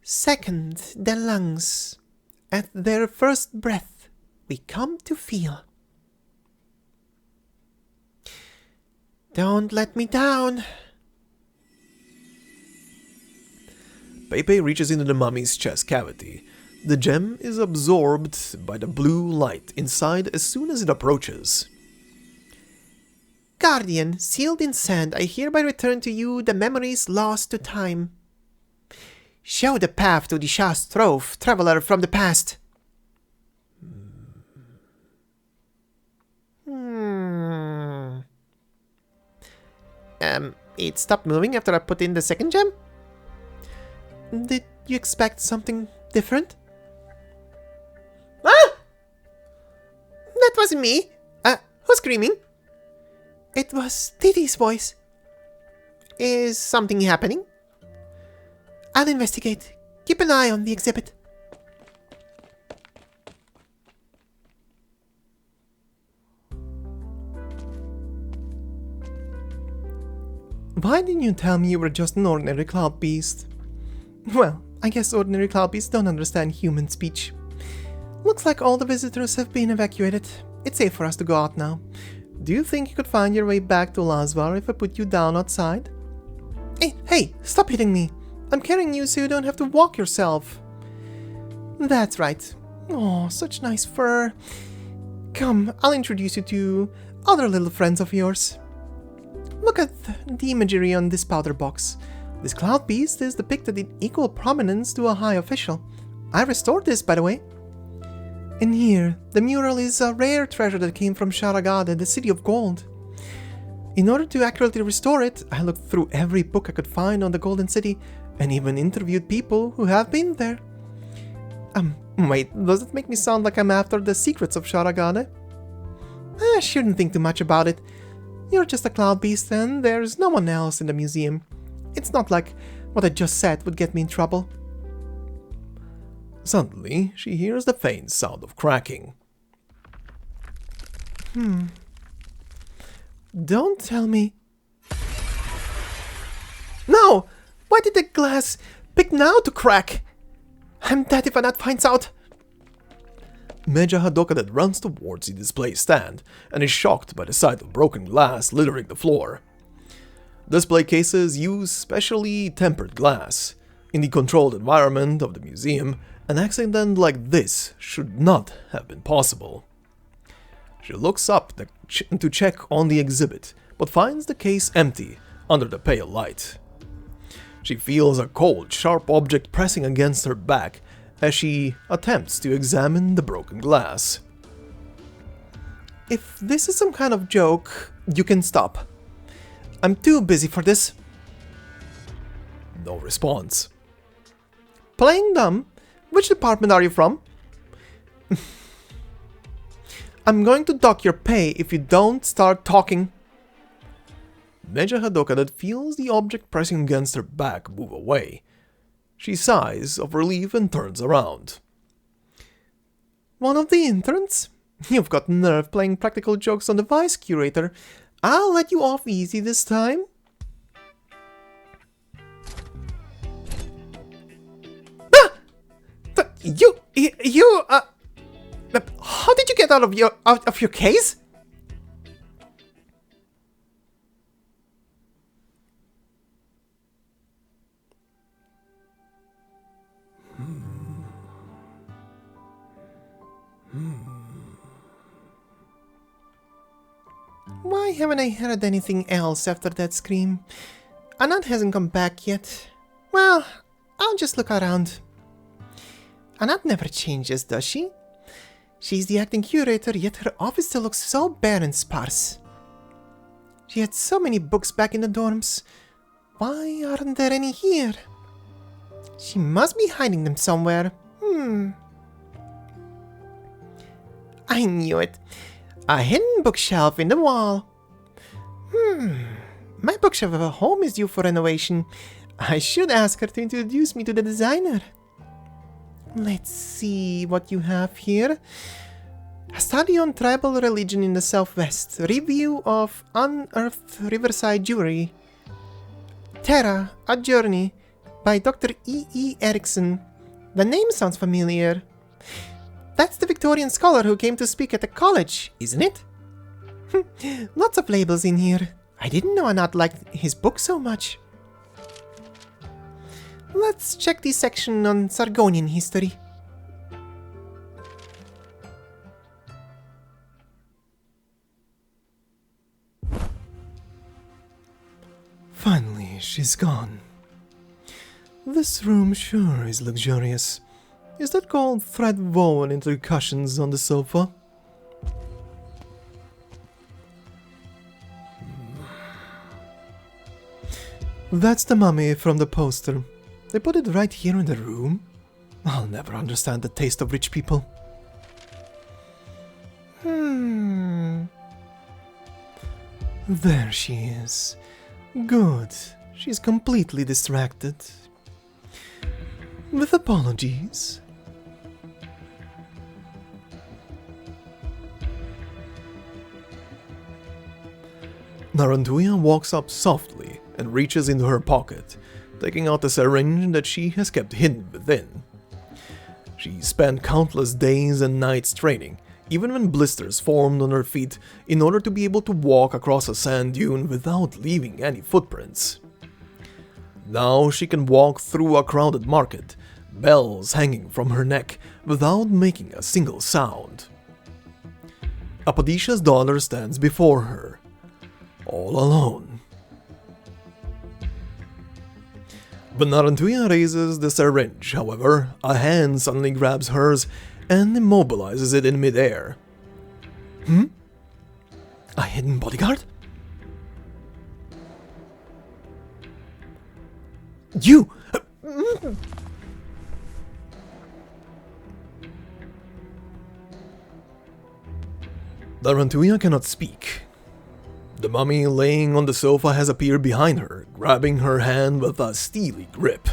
Second, the lungs. At their first breath, we come to feel. Don't let me down.
Pepe reaches into the mummy's chest cavity. The gem is absorbed by the blue light inside as soon as it approaches.
Guardian, sealed in sand, I hereby return to you the memories lost to time. Show the path to the Shah's trove, traveler from the past. It stopped moving after I put in the second gem? Did you expect something different? Ah! That wasn't me. Who's screaming? It was Titi's voice. Is something happening? I'll investigate. Keep an eye on the exhibit.
Why didn't you tell me you were just an ordinary cloud beast? Well, I guess ordinary cloud beasts don't understand human speech. Looks like all the visitors have been evacuated. It's safe for us to go out now. Do you think you could find your way back to Lazvar if I put you down outside? Hey, stop hitting me. I'm carrying you so you don't have to walk yourself. That's right. Oh, such nice fur. Come, I'll introduce you to other little friends of yours. Look at the imagery on this powder box. This cloud beast is depicted in equal prominence to a high official. I restored this, by the way. And here, the mural is a rare treasure that came from Sharagada, the city of gold. In order to accurately restore it, I looked through every book I could find on the Golden City and even interviewed people who have been there. Wait, does it make me sound like I'm after the secrets of Sharagada? I shouldn't think too much about it. You're just a cloud beast and there's no one else in the museum. It's not like what I just said would get me in trouble.
Suddenly, she hears the faint sound of cracking.
Don't tell me. No! Why did the glass pick now to crack? I'm dead if Anat finds out.
Medjehtiqedti runs towards the display stand and is shocked by the sight of broken glass littering the floor. Display cases use specially tempered glass. In the controlled environment of the museum,
An accident like this should not have been possible. She looks up to check on the exhibit, but finds the case empty under the pale light. She feels a cold, sharp object pressing against her back as she attempts to examine the broken glass.
If this is some kind of joke, you can stop. I'm too busy for this.
No response.
Playing dumb? Which department are you from? I'm going to dock your pay if you don't start talking.
Medjehtiqedti feels the object pressing against her back move away. She sighs of relief and turns around.
One of the interns? You've got nerve playing practical jokes on the vice curator. I'll let you off easy this time. Ah! How did you get out of your case? Why haven't I heard anything else after that scream? Anat hasn't come back yet. Well, I'll just look around. Anat never changes, does she? She's the acting curator, yet her office still looks so bare and sparse. She had so many books back in the dorms. Why aren't there any here? She must be hiding them somewhere. I knew it. A hidden bookshelf in the wall. My bookshelf at home is due for renovation. I should ask her to introduce me to the designer. Let's see what you have here. A study on tribal religion in the Southwest. Review of unearthed riverside jewelry. Terra, A Journey by Dr. E. Erickson. The name sounds familiar. That's the Victorian scholar who came to speak at the college, isn't it? Lots of labels in here. I didn't know Anat liked his book so much. Let's check the section on Sargonian history.
Finally, she's gone. This room sure is luxurious. Is that gold thread woven into cushions on the sofa? That's the mummy from the poster. They put it right here in the room? I'll never understand the taste of rich people. There she is. Good. She's completely distracted. With apologies. Narantuya walks up softly and reaches into her pocket, taking out a syringe that she has kept hidden within. She spent countless days and nights training, even when blisters formed on her feet, in order to be able to walk across a sand dune without leaving any footprints. Now she can walk through a crowded market, bells hanging from her neck, without making a single sound. A Padisha's daughter stands before her, all alone. When Narantuya raises the syringe, however, a hand suddenly grabs hers and immobilizes it in midair. A hidden bodyguard? You! Narantuya cannot speak. The mummy laying on the sofa has appeared behind her, grabbing her hand with a steely grip.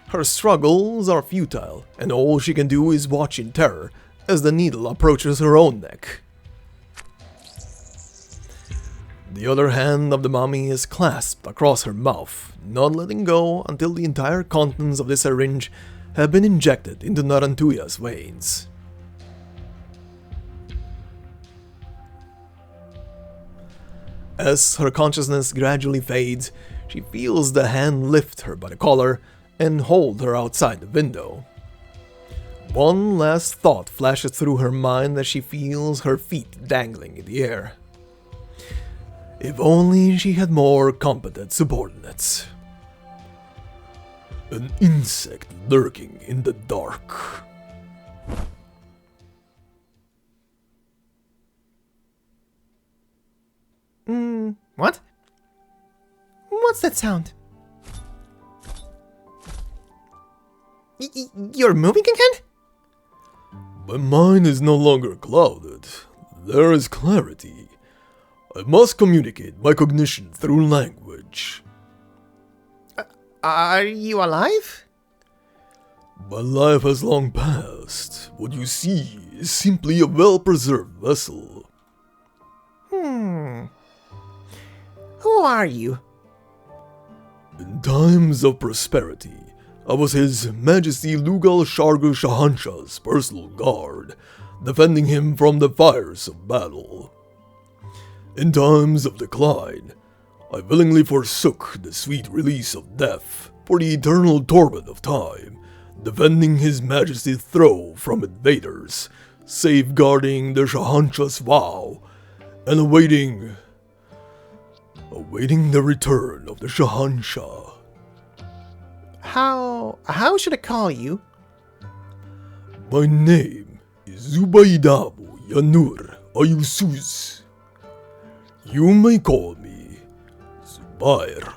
Her struggles are futile, and all she can do is watch in terror as the needle approaches her own neck. The other hand of the mummy is clasped across her mouth, not letting go until the entire contents of the syringe have been injected into Narantuya's veins. As her consciousness gradually fades, she feels the hand lift her by the collar and hold her outside the window. One last thought flashes through her mind as she feels her feet dangling in the air. If only she had more competent subordinates. An insect lurking in the dark.
What? What's that sound? You're moving again?
My mind is no longer clouded. There is clarity. I must communicate my cognition through language.
Are you alive?
My life has long passed. What you see is simply a well-preserved vessel.
Who are you?
In times of prosperity, I was His Majesty Lugalszargus Shahanshah's personal guard, defending him from the fires of battle. In times of decline, I willingly forsook the sweet release of death for the eternal torment of time, defending His Majesty's throne from invaders, safeguarding the Shahanshah's vow, and awaiting the return of the Shahanshah.
How should I call you?
My name is Zubaidabu Yanur Ayusuz. You may call me Zubair.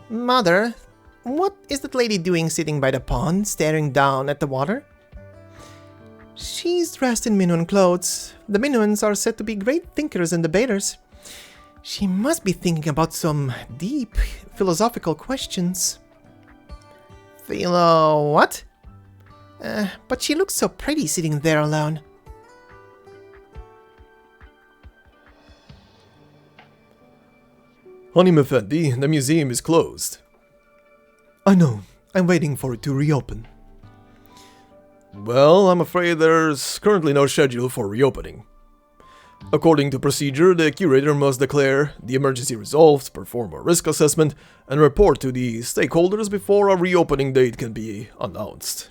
Mother, what is that lady doing sitting by the pond, staring down at the water? She's dressed in Minoan clothes. The Minoans are said to be great thinkers and debaters. She must be thinking about some deep philosophical questions. What? But she looks so pretty sitting there alone.
Hanim Effendi, the museum is closed.
I know. I'm waiting for it to reopen.
Well, I'm afraid there's currently no schedule for reopening. According to procedure, the curator must declare the emergency resolved, perform a risk assessment, and report to the stakeholders before a reopening date can be announced.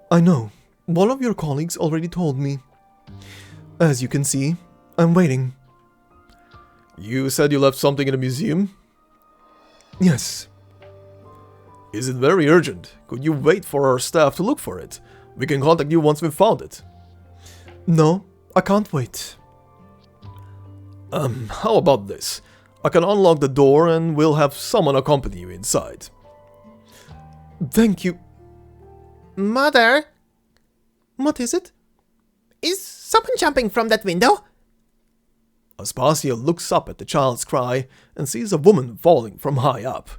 I know. One of your colleagues already told me. As you can see, I'm waiting.
You said you left something in the museum?
Yes.
Is it very urgent? Could you wait for our staff to look for it? We can contact you once we've found it.
No, I can't wait.
How about this? I can unlock the door and we'll have someone accompany you inside.
Thank you. Mother? What is it? Is someone jumping from that window?
Aspasia looks up at the child's cry and sees a woman falling from high up.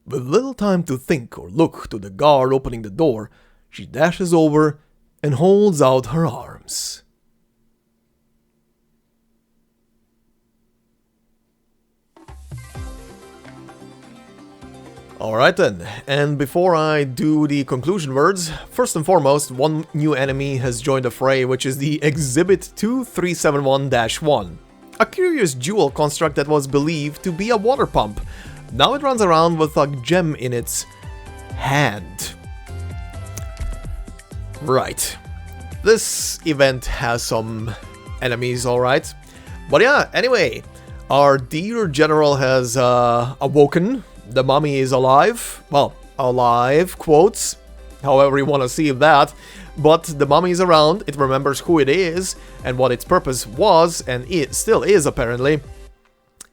With little time to think or look to the guard opening the door, she dashes over and holds out her arms. Alright then, and before I do the conclusion words, first and foremost, one new enemy has joined the fray, which is the Exhibit 2371-1. A curious jewel construct that was believed to be a water pump. Now it runs around with a gem in its hand. Right. This event has some enemies, alright. But yeah, anyway, our dear general has awoken. The mummy is alive. Well, alive, quotes. However you want to see that. But the mummy is around. It remembers who it is and what its purpose was, and it still is apparently.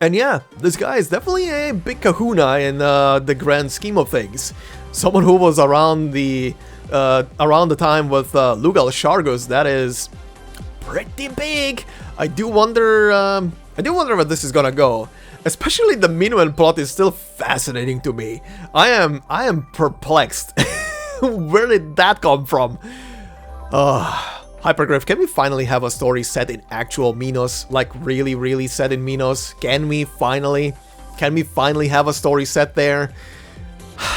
And yeah, this guy is definitely a big kahuna in the grand scheme of things. Someone who was around the time with Lugalszargus, that is pretty big. I do wonder where this is gonna go. Especially the Minoan plot is still fascinating to me. I am perplexed. Where did that come from? Hypergriff, can we finally have a story set in actual Minos? Like really set in Minos? Can we finally have a story set there?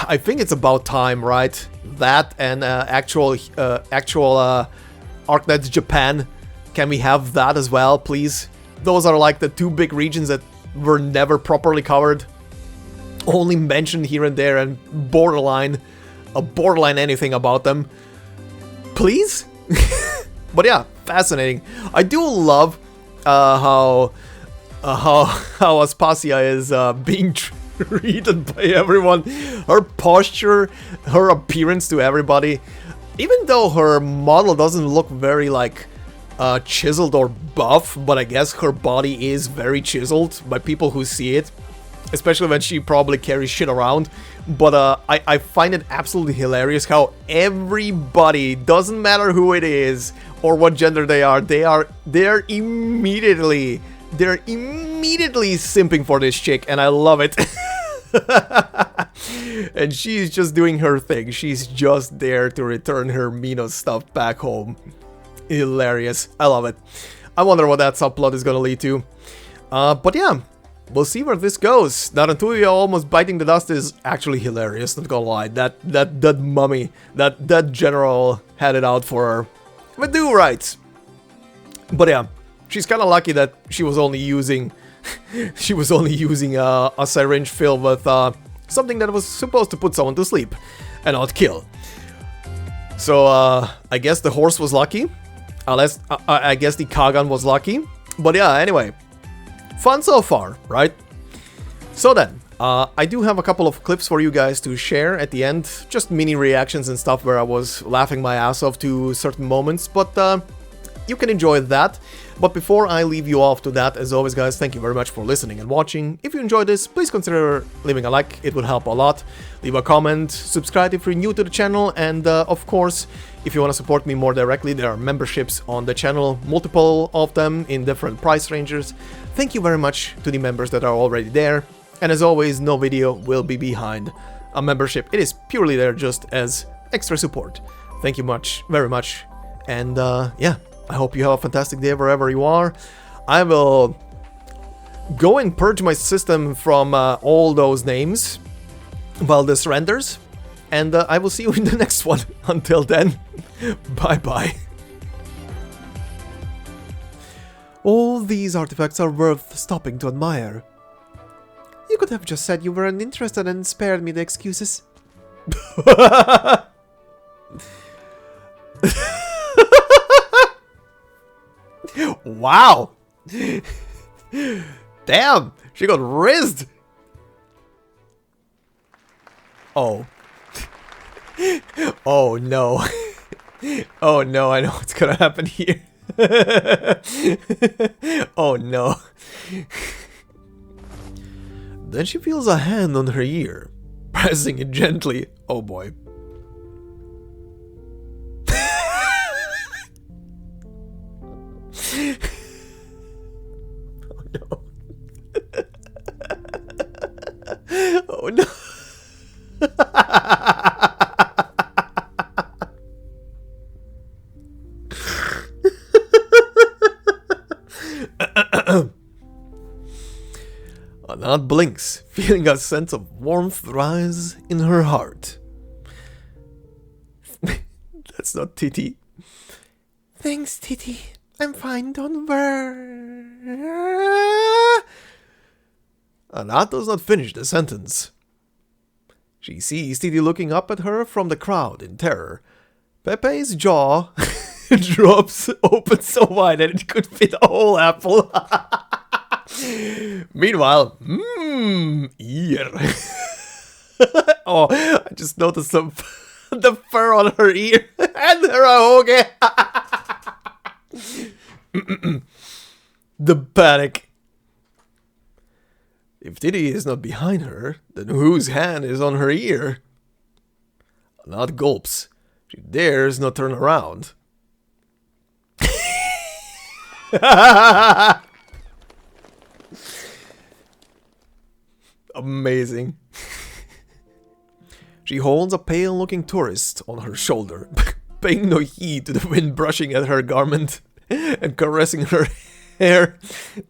I think it's about time, right? That and actual Arknights Japan. Can we have that as well, please? Those are like the two big regions that were never properly covered. Only mentioned here and there, and borderline anything about them. Please? But yeah, fascinating. I do love how Aspasia is being treated by everyone. Her posture, her appearance to everybody. Even though her model doesn't look very like chiseled or buff, but I guess her body is very chiseled by people who see it. Especially when she probably carries shit around. But I find it absolutely hilarious how everybody, doesn't matter who it is or what gender they are immediately simping for this chick, and I love it. And she's just doing her thing. She's just there to return her Minos stuff back home. Hilarious. I love it. I wonder what that subplot is gonna lead to. But yeah, we'll see where this goes. Narantuya almost biting the dust is actually hilarious, not gonna lie. That mummy, that general had it out for her. But do right. But yeah, she's kind of lucky that she was only using a syringe filled with something that was supposed to put someone to sleep and not kill. So I guess the horse was lucky. Unless I guess the Kagan was lucky. But yeah, anyway, fun so far, right? So then, I do have a couple of clips for you guys to share at the end. Just mini reactions and stuff where I was laughing my ass off to certain moments. But you can enjoy that. But before I leave you off to that, as always guys, thank you very much for listening and watching. If you enjoyed this, please consider leaving a like, it would help a lot. Leave a comment, subscribe if you're new to the channel, and of course, if you want to support me more directly, there are memberships on the channel, multiple of them in different price ranges. Thank you very much to the members that are already there. And as always, no video will be behind a membership. It is purely there just as extra support. Thank you very much. And yeah, I hope you have a fantastic day wherever you are. I will go and purge my system from all those names while this renders. And I will see you in the next one. Until then, bye-bye. All these artifacts are worth stopping to admire. You could have just said you weren't interested and spared me the excuses. Wow! Damn! She got rizzed! Oh. Oh no. Oh no, I know what's gonna happen here. Oh no. Then she feels a hand on her ear, pressing it gently. Oh boy. Oh no. Oh no. Anat blinks, feeling a sense of warmth rise in her heart. That's not Titi. Thanks, Titi. I'm fine, don't worry. Anat does not finish the sentence. She sees Titi looking up at her from the crowd in terror. Pepe's jaw drops open so wide that it could fit a whole apple. Meanwhile, ear. Oh, I just noticed the fur on her ear and her ahoge. The panic. If Titi is not behind her, then whose hand is on her ear? Anat gulps. She dares not turn around. Amazing. She holds a pale-looking tourist on her shoulder, paying no heed to the wind brushing at her garment and caressing her hair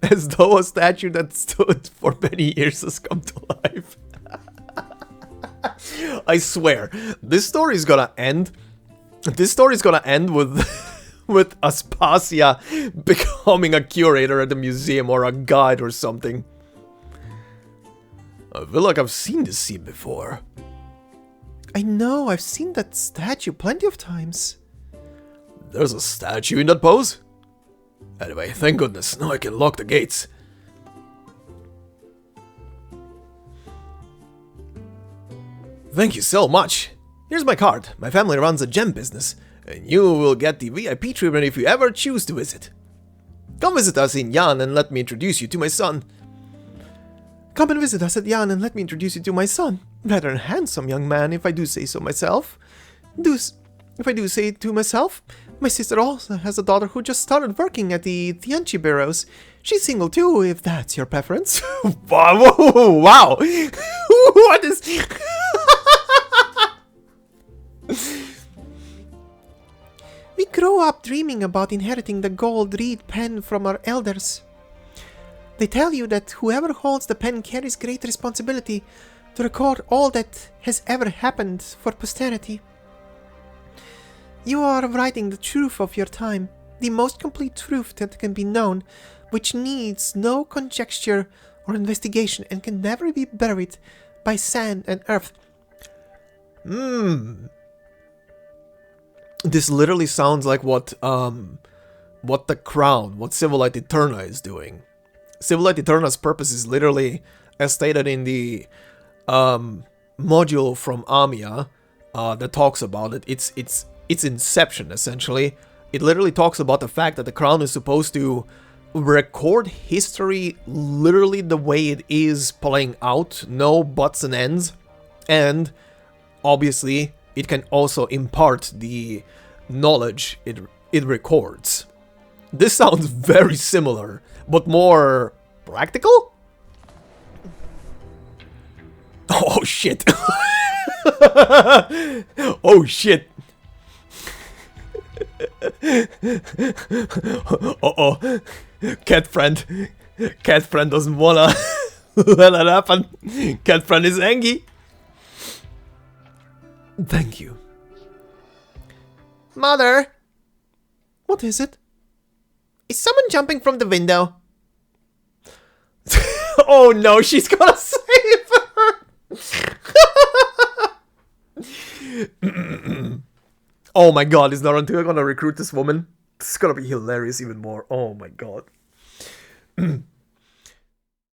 as though a statue that stood for many years has come to life. I swear, this story is gonna end. This story is gonna end with with Aspasia becoming a curator at the museum or a guide or something. I feel like I've seen this scene before.
I know, I've seen that statue plenty of times.
There's a statue in that pose? Anyway, thank goodness, now I can lock the gates.
Thank you so much. Here's my card. My family runs a gem business, and you will get the VIP treatment if you ever choose to visit. Come visit us in Yan and let me introduce you to my son.
Come and visit us at Yan and let me introduce you to my son. Rather a handsome young man, if I do say so myself. If I do say it to myself, my sister also has a daughter who just started working at the Tianchi bureaus. She's single too, if that's your preference.
Wow! What is...
We grew up dreaming about inheriting the gold reed pen from our elders. They tell you that whoever holds the pen carries great responsibility to record all that has ever happened for posterity. You are writing the truth of your time, the most complete truth that can be known, which needs no conjecture or investigation and can never be buried by sand and earth.
This literally sounds like what the Crown, what Civilite Eterna is doing. Civilite Eterna's purpose is literally, as stated in the module from Amiya that talks about it. It's Inception, essentially. It literally talks about the fact that the Crown is supposed to record history literally the way it is playing out, no buts and ends, and obviously it can also impart the knowledge it records. This sounds very similar, but more practical? Oh shit. Oh shit. Uh-oh. Cat friend doesn't wanna let that happen. Cat friend is angry. Thank you.
Mother! What is it? Is someone jumping from the window?
Oh no, she's gonna save her! Oh my god, is Narantuya gonna recruit this woman? This is gonna be hilarious even more. Oh my god.